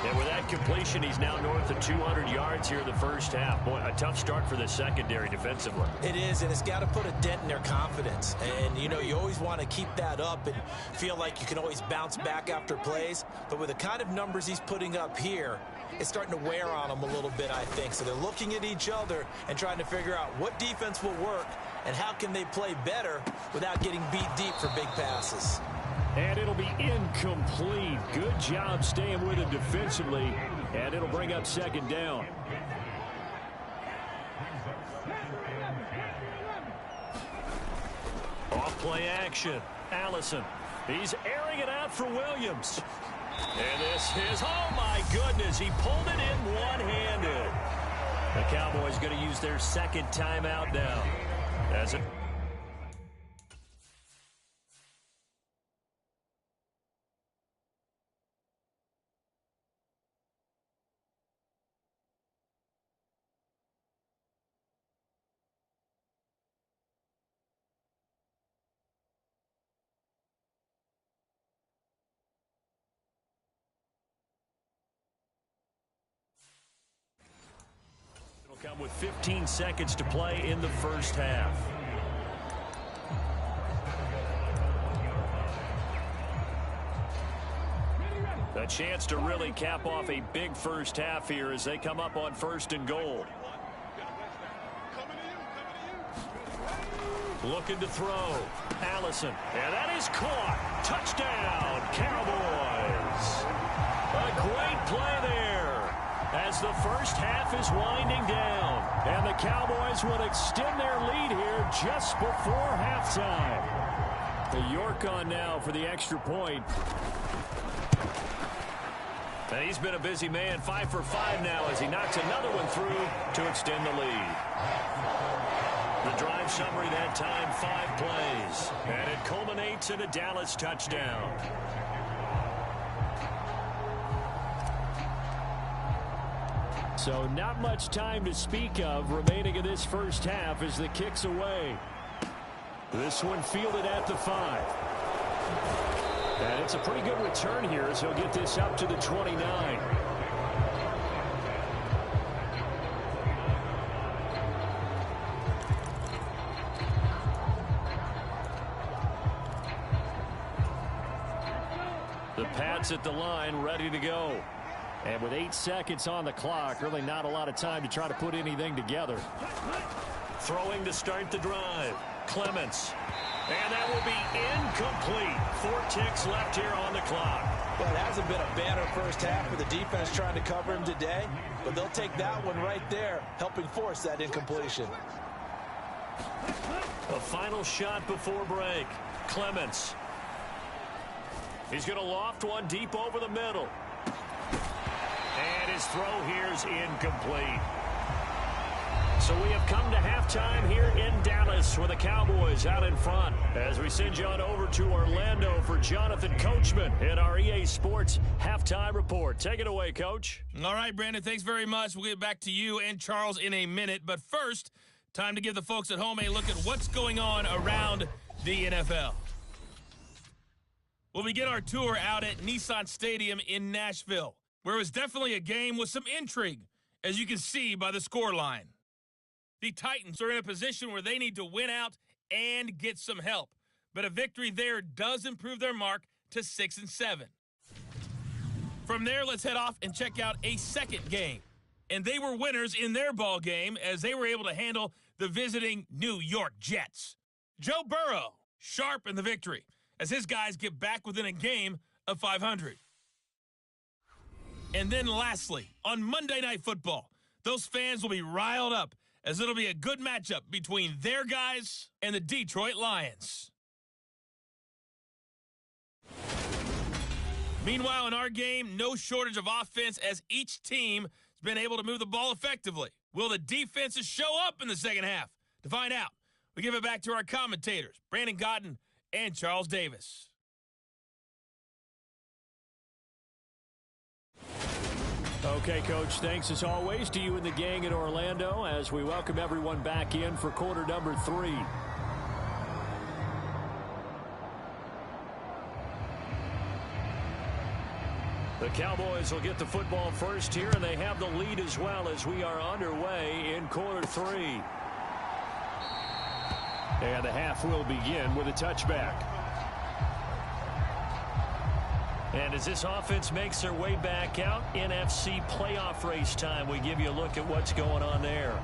And with that completion, he's now north of 200 yards here in the first half. Boy, a tough start for the secondary defensively. It is, and it's got to put a dent in their confidence. And, you know, you always want to keep that up and feel like you can always bounce back after plays. But with the kind of numbers he's putting up here, it's starting to wear on them a little bit, I think. So they're looking at each other and trying to figure out what defense will work and how can they play better without getting beat deep for big passes. And it'll be incomplete. Good job staying with it defensively. And it'll bring up 2nd down. Off play action. Allison. He's airing it out for Williams. And this is, oh my goodness, he pulled it in one-handed. The Cowboys going to use their 2nd timeout now. As it come with 15 seconds to play in the first half. A chance to really cap off a big first half here as they come up on 1st and goal. Looking to throw. Allison. And that is caught. Touchdown, Cowboys. A great play there as the first half is winding down. And the Cowboys will extend their lead here just before halftime. The York on now for the extra point. And he's been a busy man, 5 for 5 now as he knocks another one through to extend the lead. The drive summary that time, 5 plays. And it culminates in a Dallas touchdown. So not much time to speak of remaining in this first half as the kick's away. This one fielded at the 5. And it's a pretty good return here as he'll get this up to the 29. The Pats at the line, ready to go. And with 8 seconds on the clock, really not a lot of time to try to put anything together. Throwing to start the drive. Clements. And that will be incomplete. 4 ticks left here on the clock. Well, it hasn't been a banner first half for the defense trying to cover him today, but they'll take that one right there, helping force that incompletion. A final shot before break. Clements. He's going to loft one deep over the middle. And his throw here is incomplete. So we have come to halftime here in Dallas with the Cowboys out in front. As we send you on over to Orlando for Jonathan Coachman in our EA Sports Halftime Report. Take it away, Coach. All right, Brandon, thanks very much. We'll get back to you and Charles in a minute. But first, time to give the folks at home a look at what's going on around the NFL. We'll begin our tour out at Nissan Stadium in Nashville, where it was definitely a game with some intrigue, as you can see by the scoreline. The Titans are in a position where they need to win out and get some help, but a victory there does improve their mark to 6-7. From there, let's head off and check out a second game, and they were winners in their ball game as they were able to handle the visiting New York Jets. Joe Burrow, sharp in the victory, as his guys get back within a game of 500. And then lastly, on Monday Night Football, those fans will be riled up as it'll be a good matchup between their guys and the Detroit Lions. Meanwhile, in our game, no shortage of offense as each team has been able to move the ball effectively. Will the defenses show up in the second half? To find out, we give it back to our commentators, Brandon Cotton and Charles Davis. Okay, Coach, thanks as always to you and the gang in Orlando as we welcome everyone back in for quarter number 3. The Cowboys will get the football first here, and they have the lead as well as we are underway in quarter 3. And the half will begin with a touchback. And as this offense makes their way back out, NFC playoff race time, we give you a look at what's going on there.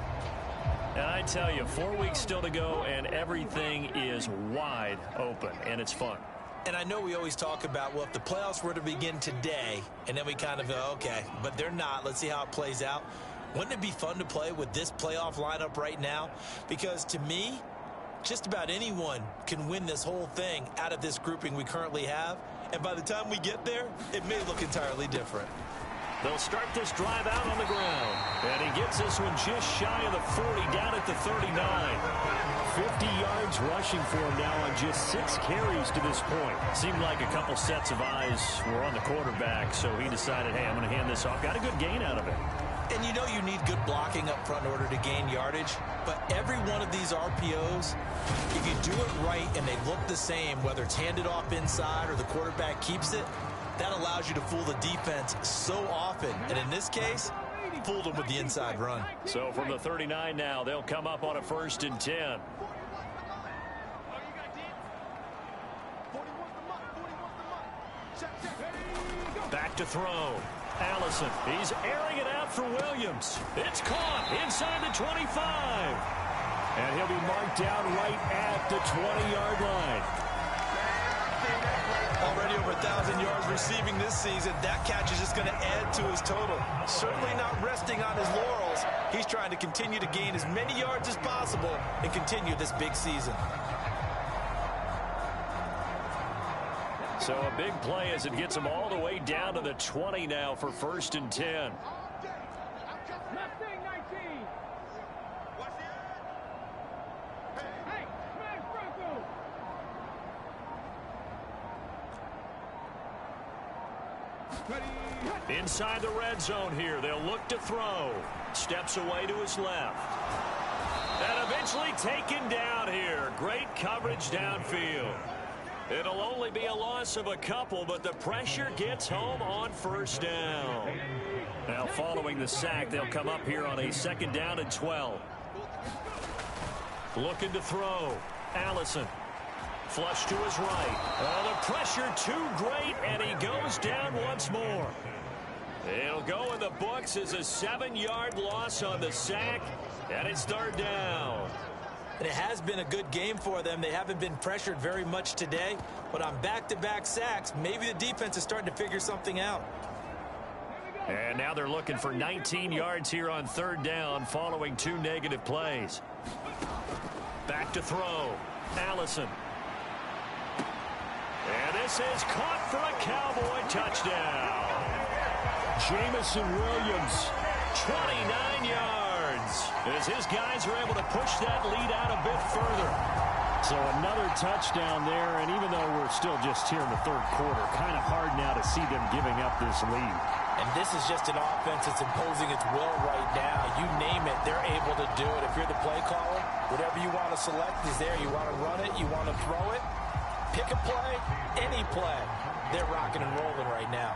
And I tell you, 4 weeks still to go, and everything is wide open, and it's fun. And I know we always talk about, well, if the playoffs were to begin today, and then we kind of go, okay, but they're not. Let's see how it plays out. Wouldn't it be fun to play with this playoff lineup right now? Because to me, just about anyone can win this whole thing out of this grouping we currently have. And by the time we get there, it may look entirely different. They'll start this drive out on the ground. And he gets this one just shy of the 40, down at the 39. 50 yards rushing for him now on just 6 carries to this point. Seemed like a couple sets of eyes were on the quarterback, so he decided, hey, I'm going to hand this off. Got a good gain out of it. And you know you need good blocking up front in order to gain yardage. But every one of these RPOs, if you do it right and they look the same, whether it's handed off inside or the quarterback keeps it, that allows you to fool the defense so often. And in this case, fooled them with the inside run. So from the 39 now, they'll come up on a 1st and 10. Back to throw. Allison, he's airing it out for Williams. It's caught inside the 25. And he'll be marked down right at the 20-yard line. Already over 1,000 yards receiving this season. That catch is just going to add to his total. Certainly not resting on his laurels. He's trying to continue to gain as many yards as possible and continue this big season. So a big play as it gets him all the way down to the 20 now for 1st and 10. Inside the red zone here. They'll look to throw. Steps away to his left. And eventually taken down here. Great coverage downfield. It'll only be a loss of a couple, but the pressure gets home on 1st down. Now following the sack, they'll come up here on a 2nd down and 12. Looking to throw. Allison. Flush to his right. Oh, the pressure too great, and he goes down once more. It'll go in the books as a 7-yard loss on the sack, and it's 3rd down. And it has been a good game for them. They haven't been pressured very much today, but on back-to-back sacks, maybe the defense is starting to figure something out. And now they're looking for 19 yards here on 3rd down following 2 negative plays. Back to throw. Allison. And this is caught for a Cowboy touchdown. Jamison Williams, 29 yards, as his guys are able to push that lead out a bit further. So another touchdown there, and even though we're still just here in the 3rd quarter, kind of hard now to see them giving up this lead. And this is just an offense that's imposing its will right now. You name it, they're able to do it. If you're the play caller, whatever you want to select is there. You want to run it, you want to throw it. Pick a play, any play. They're rocking and rolling right now.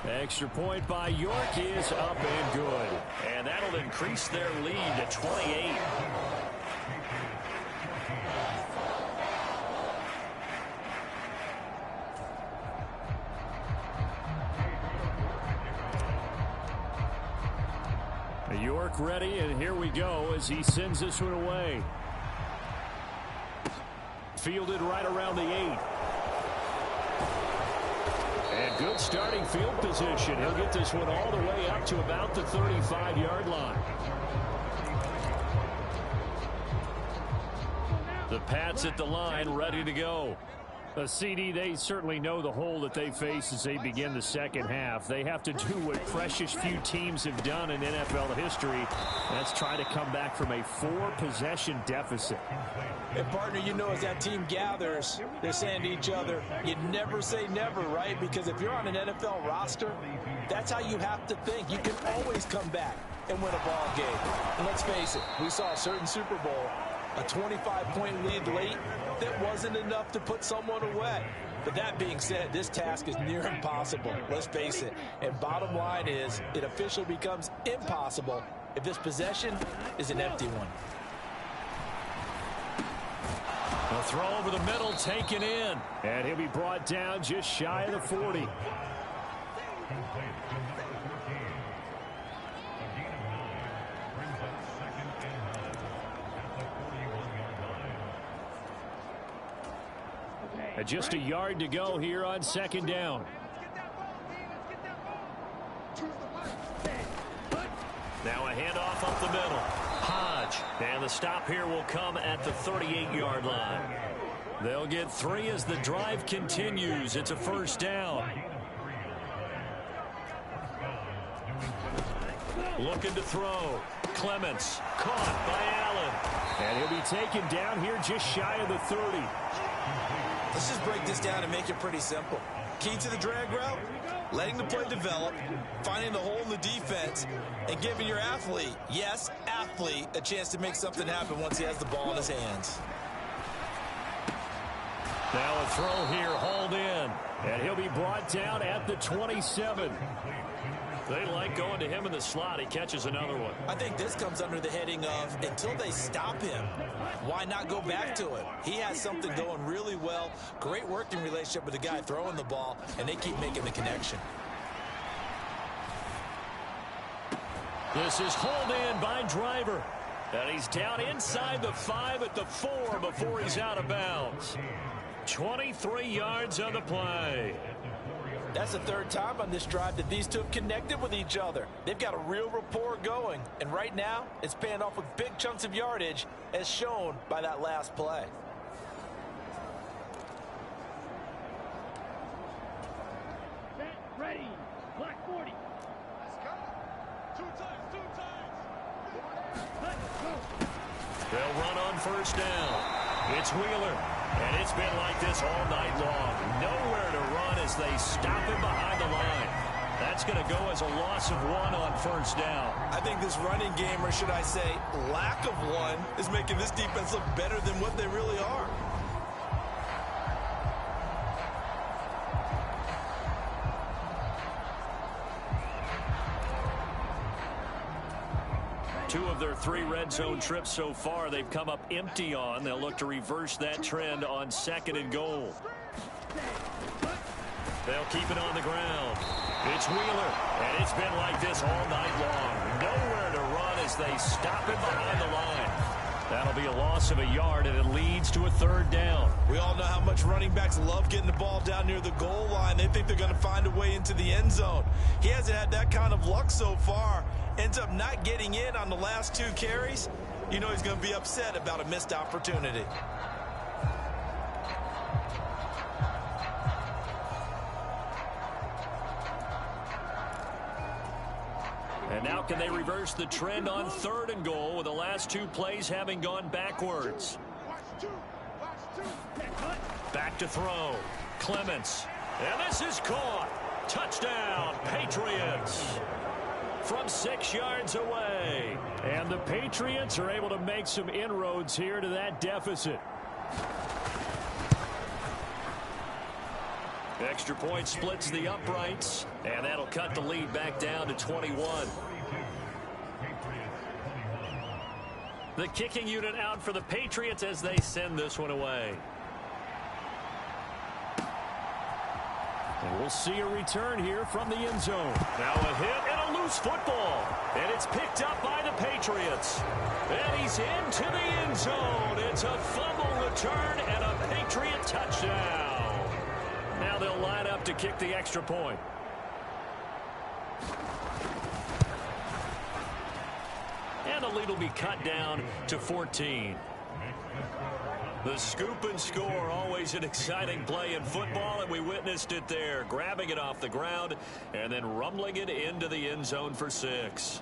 Extra point by York is up and good. And that'll increase their lead to 28. York ready, and here we go as he sends this one away. Fielded right around the 8. And good starting field position. He'll get this one all the way up to about the 35-yard line. The Pats at the line, ready to go. CD, they certainly know the hole that they face as they begin the second half. They have to do what precious few teams have done in NFL history. That's try to come back from a 4-possession deficit. And, partner, you know, as that team gathers, they're saying to each other, you never say never, right? Because if you're on an NFL roster, that's how you have to think. You can always come back and win a ball game. And let's face it, we saw a certain Super Bowl, a 25-point lead late, that wasn't enough to put someone away. But that being said, this task is near impossible. Let's face it. And bottom line is, it officially becomes impossible if this possession is an empty one. A throw over the middle, taken in. And he'll be brought down just shy of the 40. And just a yard to go here on second down. Now a handoff up the middle. Hodge. And the stop here will come at the 38-yard line. They'll get 3 as the drive continues. It's a first down. Looking to throw. Clements. Caught by Allen. And he'll be taken down here just shy of the 30. Let's just break this down and make it pretty simple. Key to the drag route, letting the play develop, finding the hole in the defense, and giving your athlete, yes, athlete, a chance to make something happen once he has the ball in his hands. Now a throw here, hauled in. And he'll be brought down at the 27. They like going to him in the slot. He catches another one. I think this comes under the heading of, until they stop him, why not go back to it? He has something going really well. Great working relationship with the guy throwing the ball, and they keep making the connection. This is hauled in by Driver. And he's down inside the 5 at the 4 before he's out of bounds. 23 yards on the play. That's the third time on this drive that these two have connected with each other. They've got a real rapport going. And right now, it's paying off with big chunks of yardage, as shown by that last play. Set, ready, black 40. Let's go. Two times. Let's go. They'll run on first down. It's Wheeler. And it's been like this all night long. Nowhere to run as they stop him behind the line. That's going to go as a loss of 1 on first down. I think this running game, or should I say lack of one, is making this defense look better than what they really are. Two of their 3 red zone trips so far, they've come up empty on. They'll look to reverse that trend on 2nd and goal. They'll keep it on the ground. It's Wheeler, and it's been like this all night long. Nowhere to run as they stop him behind the line. That'll be a loss of a yard, and it leads to a 3rd down. We all know how much running backs love getting the ball down near the goal line. They think they're going to find a way into the end zone. He hasn't had that kind of luck so far. Ends up not getting in on the last 2 carries. You know he's going to be upset about a missed opportunity. And now can they reverse the trend on 3rd and goal with the last 2 plays having gone backwards? Back to throw. Clements. And this is caught. Touchdown, Patriots. From 6 yards away. And the Patriots are able to make some inroads here to that deficit. Extra point splits the uprights, and that'll cut the lead back down to 21. The kicking unit out for the Patriots as they send this one away. We'll see a return here from the end zone. Now a hit and a loose football. And it's picked up by the Patriots. And he's into the end zone. It's a fumble return and a Patriot touchdown. Now they'll line up to kick the extra point. And the lead will be cut down to 14. The scoop and score, always an exciting play in football, and we witnessed it there, grabbing it off the ground and then rumbling it into the end zone for 6.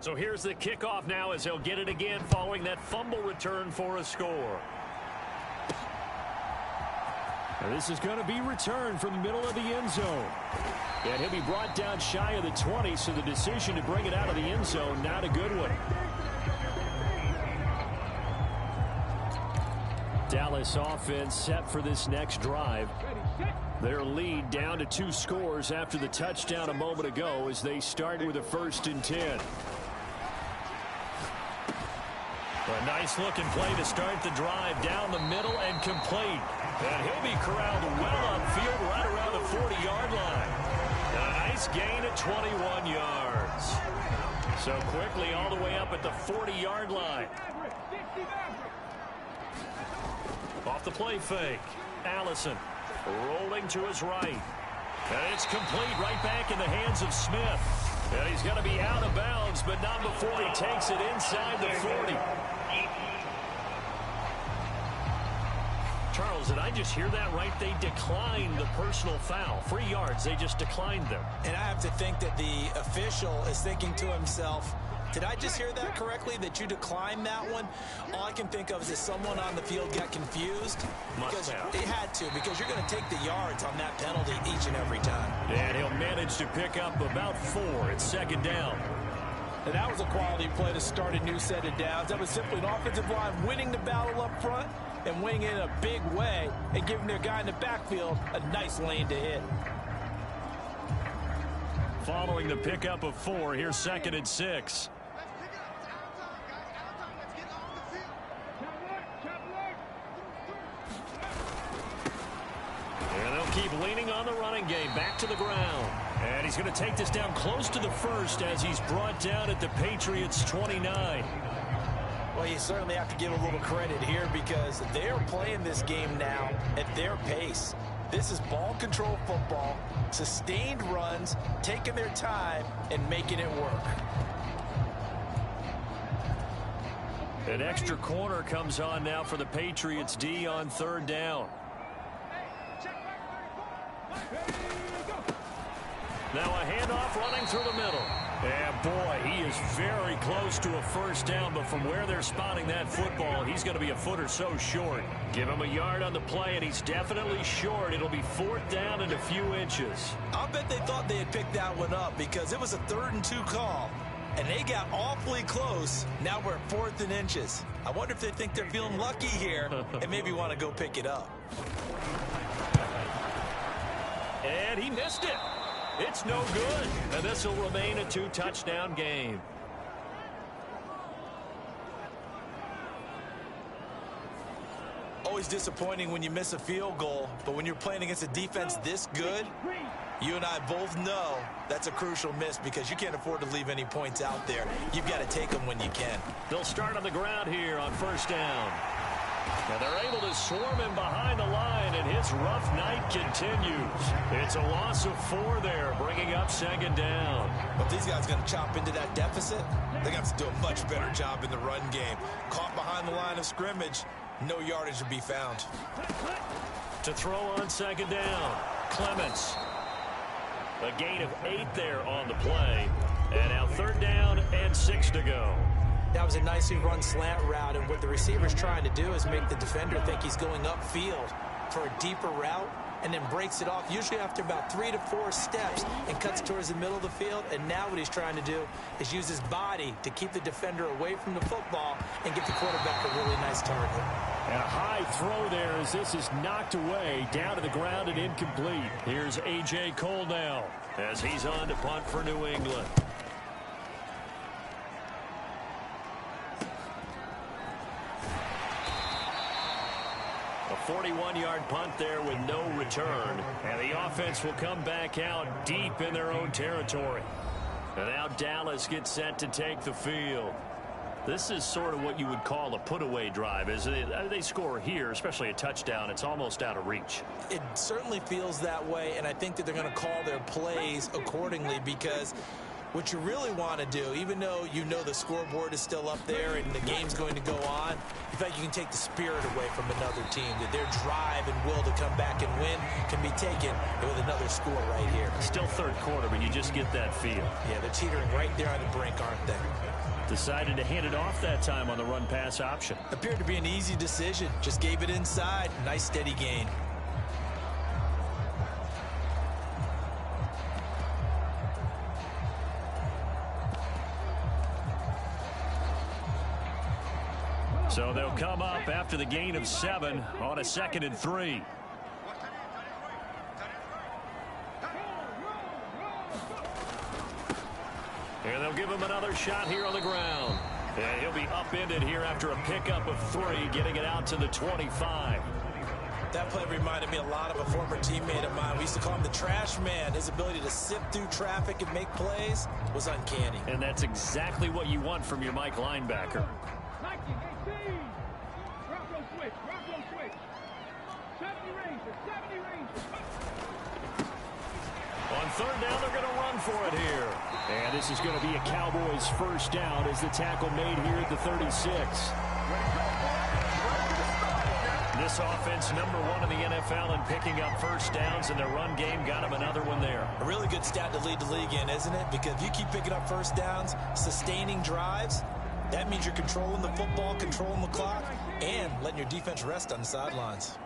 So here's the kickoff now as they'll get it again following that fumble return for a score. And this is going to be returned from the middle of the end zone. And he'll be brought down shy of the 20, so the decision to bring it out of the end zone, not a good one. Dallas offense set for this next drive. Their lead down to 2 scores after the touchdown a moment ago as they start with a 1st and 10. A nice-looking play to start the drive down the middle and complete. And he'll be corralled well upfield right around the 40-yard line. A nice gain at 21 yards. So quickly all the way up at the 40-yard line. Off the play fake. Allison rolling to his right. And it's complete right back in the hands of Smith. And he's going to be out of bounds, but not before he takes it inside the 40. Charles, did I just hear that right? They declined the personal foul. 3 yards, they just declined them. And I have to think that the official is thinking to himself, did I just hear that correctly, that you declined that one? All I can think of is that someone on the field got confused. Must have. They had to, because you're going to take the yards on that penalty each and every time. And he'll manage to pick up about 4 at 2nd down. And that was a quality play to start a new set of downs. That was simply an offensive line winning the battle up front and winning it in a big way and giving their guy in the backfield a nice lane to hit. Following the pickup of 4, here's 2nd and 6. And they'll keep leaning on the running game. Back to the ground. And he's going to take this down close to the 1st as he's brought down at the Patriots' 29. Well, you certainly have to give a little credit here because they're playing this game now at their pace. This is ball control football, sustained runs, taking their time, and making it work. An extra corner comes on now for the Patriots D on 3rd down. Now a handoff running through the middle. And boy, he is very close to a 1st down, but from where they're spotting that football, he's going to be a foot or so short. Give him a yard on the play, and he's definitely short. It'll be 4th down and a few inches. I'll bet they thought they had picked that one up because it was a 3rd and 2 call, and they got awfully close. Now we're at 4th and inches. I wonder if they think they're feeling lucky here and maybe want to go pick it up. And he missed it. It's no good, and this will remain a 2-touchdown game. Always disappointing when you miss a field goal, but when you're playing against a defense this good, you and I both know that's a crucial miss because you can't afford to leave any points out there. You've got to take them when you can. They'll start on the ground here on 1st down. And they're able to swarm him behind the line, and his rough night continues. It's a loss of 4 there, bringing up 2nd down. But these guys are going to chop into that deficit. They're going to have to do a much better job in the run game. Caught behind the line of scrimmage, no yardage to be found. To throw on 2nd down, Clements. A gain of 8 there on the play. And now 3rd down and 6 to go. That was a nicely run slant route, and what the receiver's trying to do is make the defender think he's going upfield for a deeper route and then breaks it off, usually after about 3 to 4 steps, and cuts towards the middle of the field. And now what he's trying to do is use his body to keep the defender away from the football and give the quarterback a really nice target. And a high throw there as this is knocked away, down to the ground and incomplete. Here's A.J. Cole now as he's on to punt for New England. A 41-yard punt there with no return. And the offense will come back out deep in their own territory. And now Dallas gets set to take the field. This is sort of what you would call a put-away drive, isn't it? They score here, especially a touchdown. It's almost out of reach. It certainly feels that way, and I think that they're going to call their plays accordingly, because what you really want to do, even though you know the scoreboard is still up there and the game's going to go on, in fact, you can take the spirit away from another team, that their drive and will to come back and win can be taken with another score right here. Still third quarter, but you just get that feel. Yeah, they're teetering right there on the brink, aren't they? Decided to hand it off that time on the run-pass option. Appeared to be an easy decision. Just gave it inside. Nice steady gain. So they'll come up after the gain of 7 on a 2nd and 3. And they'll give him another shot here on the ground. And he'll be upended here after a pickup of 3, getting it out to the 25. That play reminded me a lot of a former teammate of mine. We used to call him the trash man. His ability to sift through traffic and make plays was uncanny. And that's exactly what you want from your Mike linebacker. 19-18. Rocco switch. 70 Rangers. On 3rd down, they're going to run for it here. And this is going to be a Cowboys first down as the tackle made here at the 36. This offense, #1 in the NFL in picking up first downs, and their run game got them another one there. A really good stat to lead the league in, isn't it? Because if you keep picking up first downs, sustaining drives, that means you're controlling the football, controlling the clock, and letting your defense rest on the sidelines.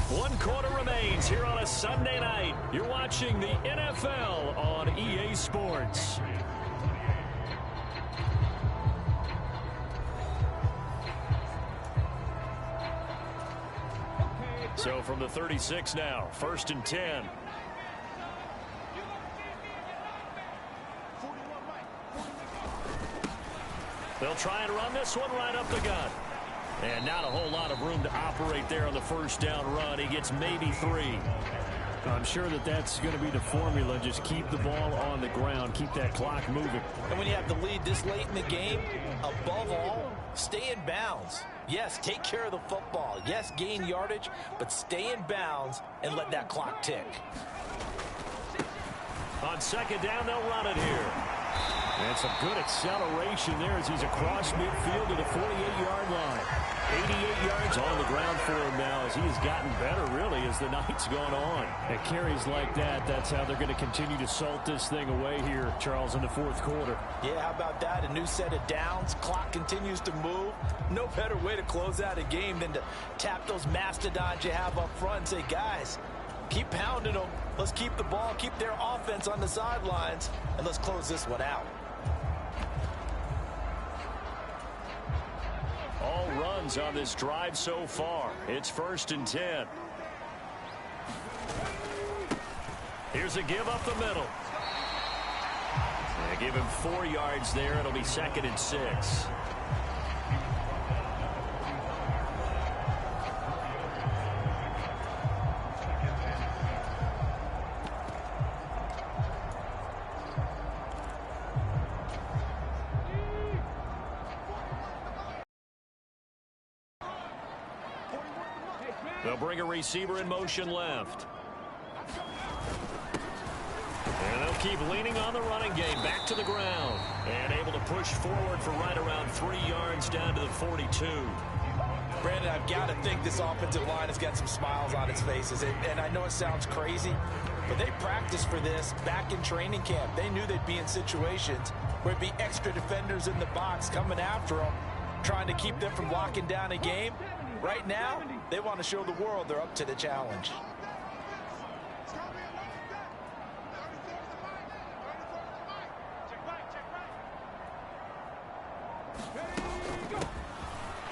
One quarter remains here on a Sunday night. You're watching the NFL on EA Sports. So from the 36 now, 1st and 10. They'll try and run this one right up the gut. And not a whole lot of room to operate there on the first down run. He gets maybe 3. I'm sure that that's going to be the formula. Just keep the ball on the ground. Keep that clock moving. And when you have the lead this late in the game, above all, stay in bounds. Yes, take care of the football. Yes, gain yardage, but stay in bounds and let that clock tick. On 2nd down, they'll run it here. And some good acceleration there as he's across midfield to the 48-yard line. 88 yards on the ground for him now as he has gotten better, really, as the night's gone on. And carries like that, that's how they're going to continue to salt this thing away here, Charles, in the 4th quarter. Yeah, how about that? A new set of downs. Clock continues to move. No better way to close out a game than to tap those mastodons you have up front and say, guys, keep pounding them. Let's keep the ball, keep their offense on the sidelines, and let's close this one out. All runs on this drive so far. It's 1st and 10. Here's a give up the middle. They give him 4 yards there. It'll be 2nd and 6. They'll bring a receiver in motion left. And they'll keep leaning on the running game. Back to the ground. And able to push forward for right around 3 yards down to the 42. Brandon, I've got to think this offensive line has got some smiles on its faces. And I know it sounds crazy, but they practiced for this back in training camp. They knew they'd be in situations where it'd be extra defenders in the box coming after them, trying to keep them from locking down a game. Right now, they want to show the world they're up to the challenge.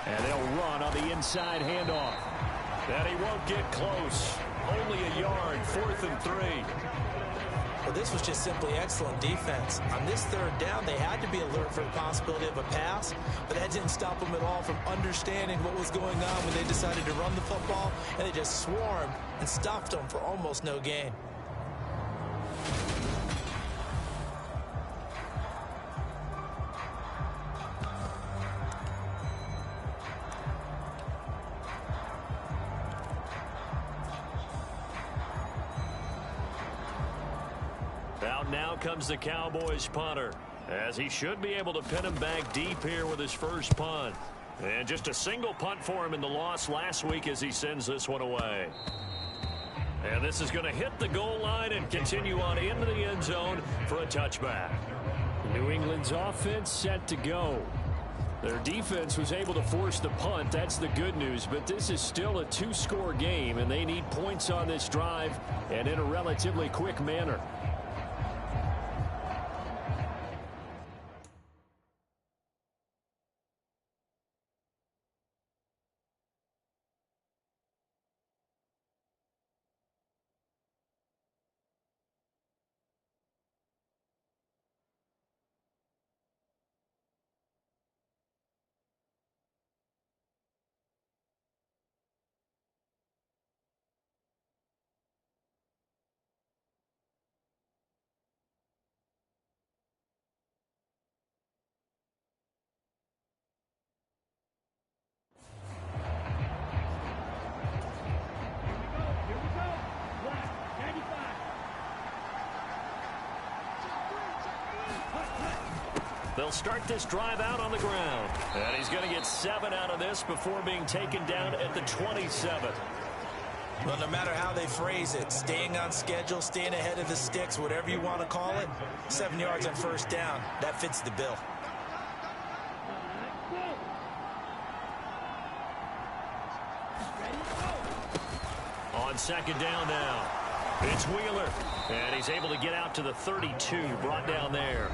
And they'll run on the inside handoff. And he won't get close. Only a yard, 4th and 3. Well, this was just simply excellent defense. On this 3rd down, they had to be alert for the possibility of a pass, but that didn't stop them at all from understanding what was going on when they decided to run the football, and they just swarmed and stuffed them for almost no gain. Now comes the Cowboys punter, as he should be able to pin him back deep here with his first punt. And just a single punt for him in the loss last week as he sends this one away. And this is going to hit the goal line and continue on into the end zone for a touchback. New England's offense set to go. Their defense was able to force the punt. That's the good news. But this is still a 2-score game, and they need points on this drive and in a relatively quick manner. They'll start this drive out on the ground. And he's going to get 7 out of this before being taken down at the 27. Well, no matter how they phrase it, staying on schedule, staying ahead of the sticks, whatever you want to call it, 7 yards on 1st down, that fits the bill. On 2nd down now, it's Wheeler. And he's able to get out to the 32, brought down there.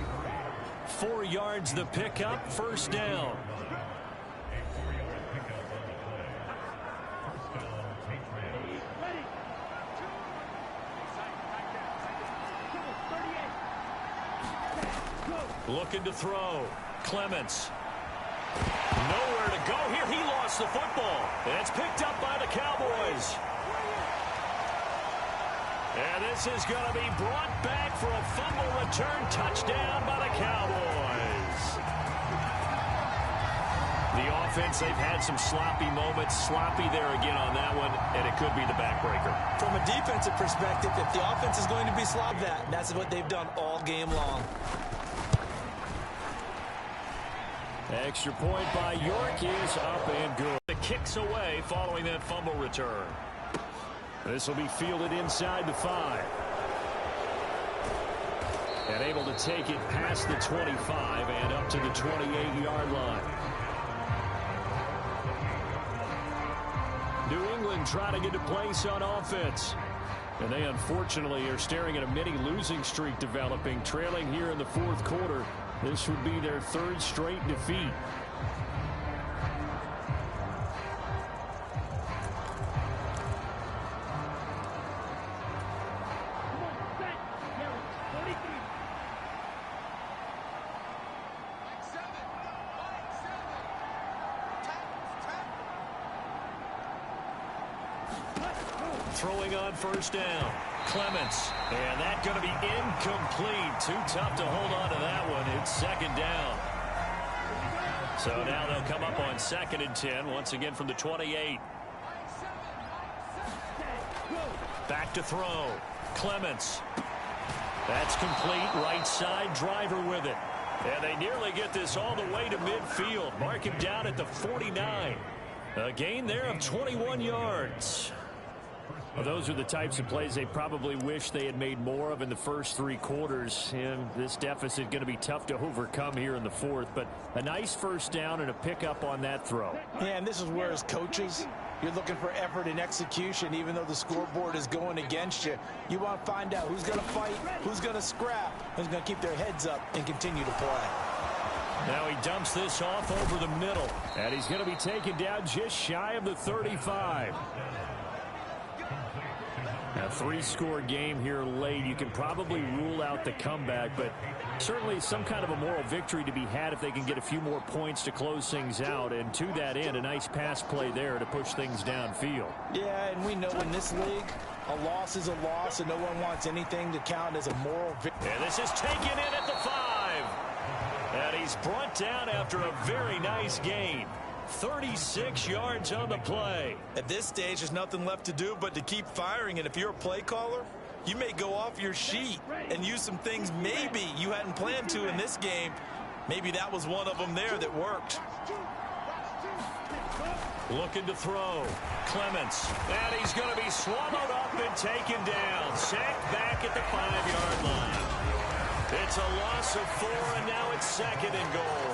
4 yards the pickup, 1st down. Looking to throw. Clements. Nowhere to go here. He lost the football. And it's picked up by the Cowboys. And this is going to be brought back for a fumble return touchdown by the Cowboys. The offense, they've had some sloppy moments. Sloppy there again on that one, and it could be the backbreaker. From a defensive perspective, if the offense is going to be sloppy, that's what they've done all game long. Extra point by York is up and good. The kicks away following that fumble return. This will be fielded inside the 5. And able to take it past the 25 and up to the 28-yard line. New England trying to get a place on offense. And they unfortunately are staring at a mini losing streak developing, trailing here in the 4th quarter. This would be their 3rd straight defeat. Throwing on 1st down. Clements. And that's going to be incomplete. Too tough to hold on to that one. It's 2nd down. So now they'll come up on 2nd and 10. Once again from the 28. Back to throw. Clements. That's complete. Right side. Driver with it. And they nearly get this all the way to midfield. Mark him down at the 49. A gain there of 21 yards. Well, those are the types of plays they probably wish they had made more of in the first 3 quarters. And this deficit going to be tough to overcome here in the 4th. But a nice 1st down and a pickup on that throw. Yeah, and this is where as coaches, you're looking for effort and execution. Even though the scoreboard is going against you, you want to find out who's going to fight, who's going to scrap, who's going to keep their heads up and continue to play. Now he dumps this off over the middle. And he's going to be taken down just shy of the 35. A three-score game here late. You can probably rule out the comeback, but certainly some kind of a moral victory to be had if they can get a few more points to close things out. And to that end, a nice pass play there to push things downfield. Yeah, and we know in this league, a loss is a loss, and no one wants anything to count as a moral victory. And this is taken in at the 5. And he's brought down after a very nice gain. 36 yards on the play. At this stage, there's nothing left to do but to keep firing. And if you're a play caller, you may go off your sheet and use some things maybe you hadn't planned to in this game. Maybe that was one of them there that worked. Looking to throw. Clements. And he's going to be swallowed up and taken down. Sacked back at the 5-yard line. It's a loss of 4, and now it's 2nd and goal.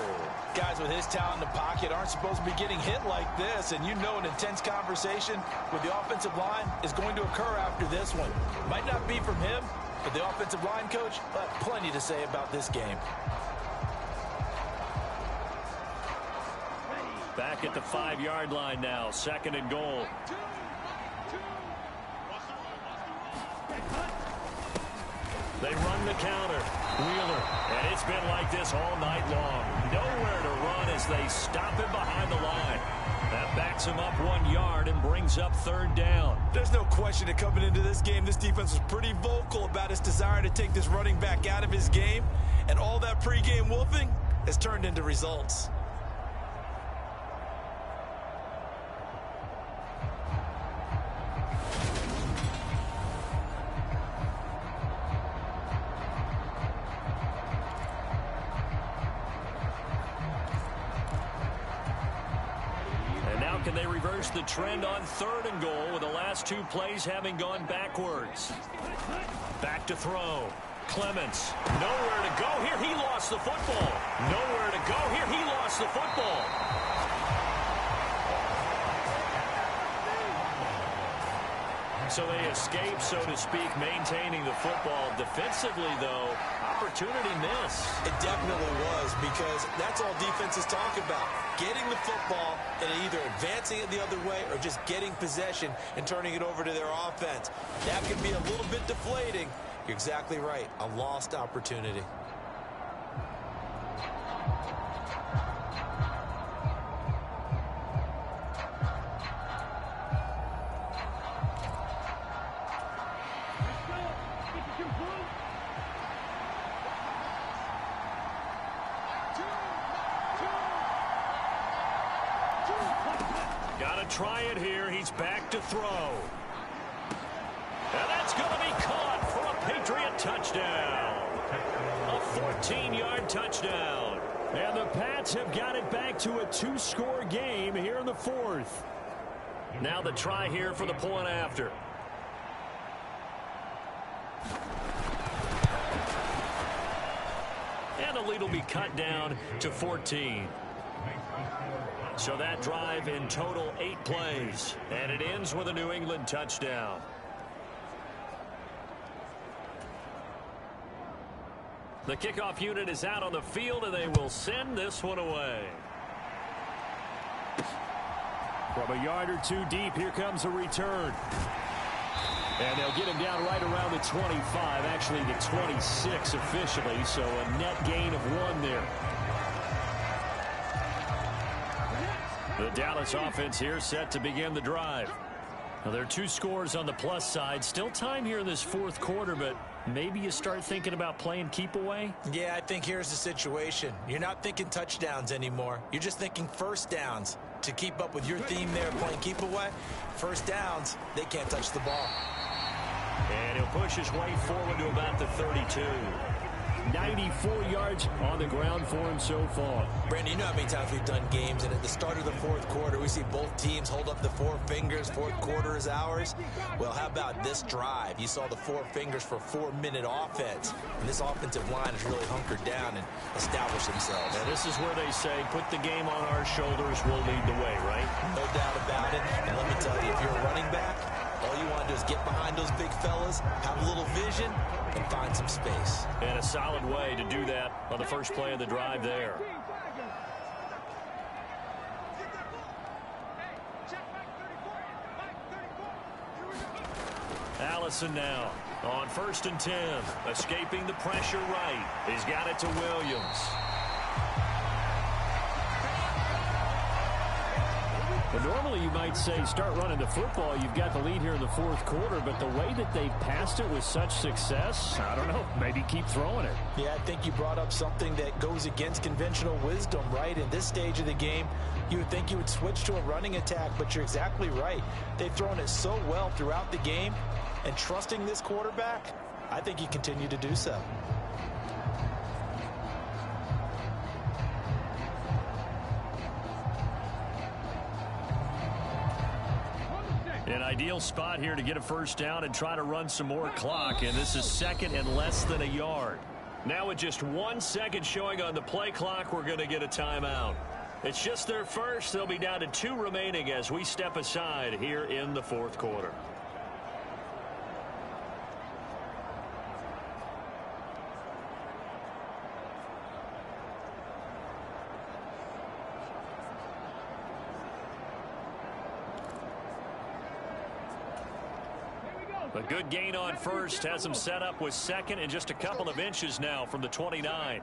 Guys with his talent in the pocket aren't supposed to be getting hit like this, and you know an intense conversation with the offensive line is going to occur after this one. Might not be from him, but the offensive line coach will have plenty to say about this game. Back at the 5-yard line now, 2nd and goal. They run the counter. Wheeler. And it's been like this all night long. Nowhere to run as they stop him behind the line. That backs him up 1 yard and brings up 3rd down. There's no question that coming into this game, this defense was pretty vocal about its desire to take this running back out of his game. And all that pregame wolfing has turned into results. Can they reverse the trend on 3rd and goal with the last 2 plays having gone backwards? Back to throw. Clements. Nowhere to go here. He lost the football. Nowhere to go here. He lost the football. So they escape, so to speak, maintaining the football. Defensively, though, opportunity miss. It definitely was, because that's all defenses talk about. Getting the football and either advancing it the other way or just getting possession and turning it over to their offense. That can be a little bit deflating. You're exactly right. A lost opportunity. Try it here. He's back to throw. And that's going to be caught for a Patriot touchdown. A 14-yard touchdown. And the Pats have got it back to a 2-score game here in the 4th. Now the try here for the point after. And the lead will be cut down to 14. So that drive in total 8 plays. And it ends with a New England touchdown. The kickoff unit is out on the field, and they will send this one away. From a yard or 2 deep, here comes a return. And they'll get him down right around the 25, actually the 26 officially, so a net gain of 1 there. The Dallas offense here set to begin the drive. Now, there are 2 scores on the plus side. Still time here in this 4th quarter, but maybe you start thinking about playing keep away? Yeah, I think here's the situation. You're not thinking touchdowns anymore. You're just thinking first downs. To keep up with your theme there, playing keep away, first downs, they can't touch the ball. And he'll push his way forward to about the 32. 94 yards on the ground for him so far. Brandon, you know how many times we've done games, and at the start of the 4th quarter, we see both teams hold up the 4 fingers. 4th quarter is ours. Well, how about this drive? You saw the 4 fingers for 4-minute offense, and this offensive line has really hunkered down and established themselves. And this is where they say, put the game on our shoulders, we'll lead the way, right? No doubt about it. And let me tell you, if you're a running back, all you want to do is get behind those big fellas, have a little vision, and find some space. And a solid way to do that on the first play of the drive there. Allison now on 1st and 10. Escaping the pressure right. He's got it to Williams. But normally you might say start running the football. You've got the lead here in the 4th quarter, but the way that they've passed it with such success, I don't know, maybe keep throwing it. Yeah, I think you brought up something that goes against conventional wisdom, right? In this stage of the game, you would think you would switch to a running attack, but you're exactly right. They've thrown it so well throughout the game, and trusting this quarterback, I think you continue to do so. An ideal spot here to get a first down and try to run some more clock, and this is 2nd and less than a yard. Now with just 1 second showing on the play clock, we're going to get a timeout. It's just their first. They'll be down to 2 remaining as we step aside here in the 4th quarter. A good gain on first has him set up with 2nd and just a couple of inches now from the 29.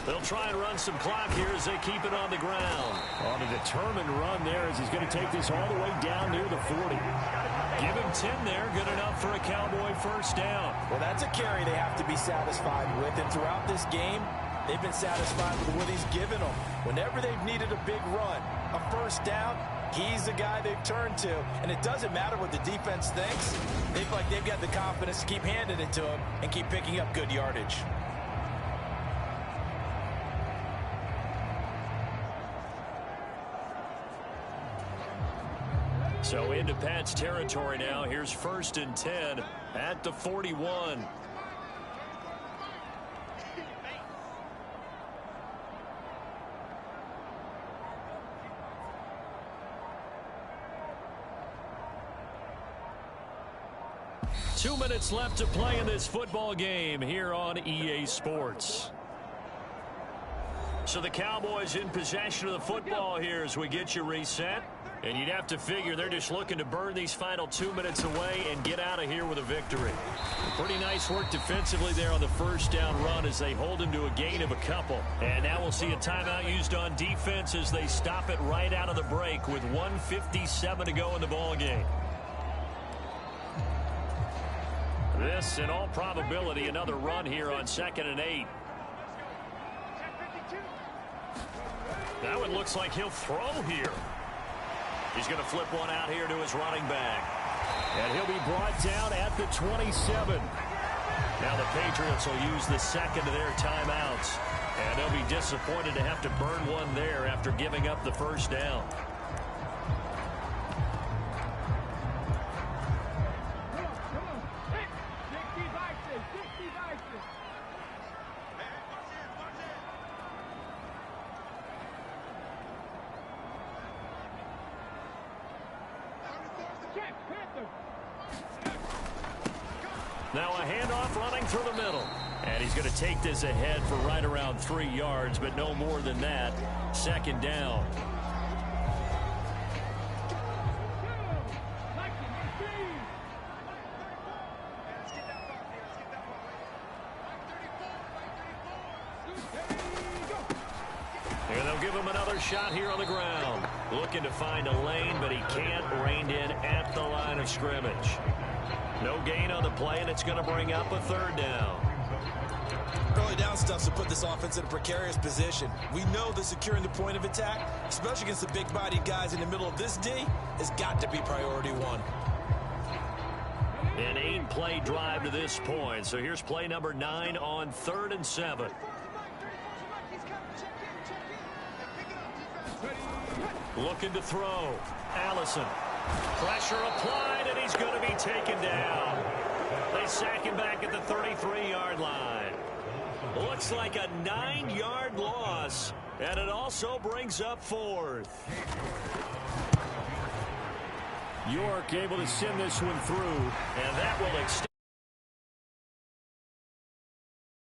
They'll try and run some clock here as they keep it on the ground. On a determined run there as he's going to take this all the way down near the 40. Give him 10 there. Good enough for a Cowboy first down. Well, that's a carry they have to be satisfied with, and throughout this game, they've been satisfied with what he's given them. Whenever they've needed a big run, a first down, he's the guy they've turned to. And it doesn't matter what the defense thinks. They feel like they've got the confidence to keep handing it to him and keep picking up good yardage. So into Pat's territory now. Here's 1st and 10 at the 41. Two minutes left to play in this football game here on EA Sports. So the Cowboys in possession of the football here as we get you reset. And you'd have to figure they're just looking to burn these final 2 minutes away and get out of here with a victory. Pretty nice work defensively there on the first down run as they hold him to a gain of a couple. And now we'll see a timeout used on defense as they stop it right out of the break with 1:57 to go in the ball game. This, in all probability, another run here on 2nd and 8. That one looks like he'll throw here. He's going to flip one out here to his running back. And he'll be brought down at the 27. Now the Patriots will use the 2nd of their timeouts. And they'll be disappointed to have to burn one there after giving up the first down. Now a handoff running through the middle. And he's going to take this ahead for right around 3 yards, but no more than that. 2nd down. And they'll give him another shot here on the ground. Looking to find a lane, but he can't. Reined in at the line of scrimmage. No gain on the play, and it's going to bring up a 3rd down. Early down stuff to put this offense in a precarious position. We know that securing the point of attack, especially against the big-bodied guys in the middle of this D, has got to be priority one. An 8-play drive to this point. So here's play number 9 on 3rd and 7. Looking to throw. Allison. Pressure applied, and he's going to be taken down. They sack him back at the 33-yard line. Looks like a 9-yard loss, and it also brings up 4th. York able to send this one through. And that will extend.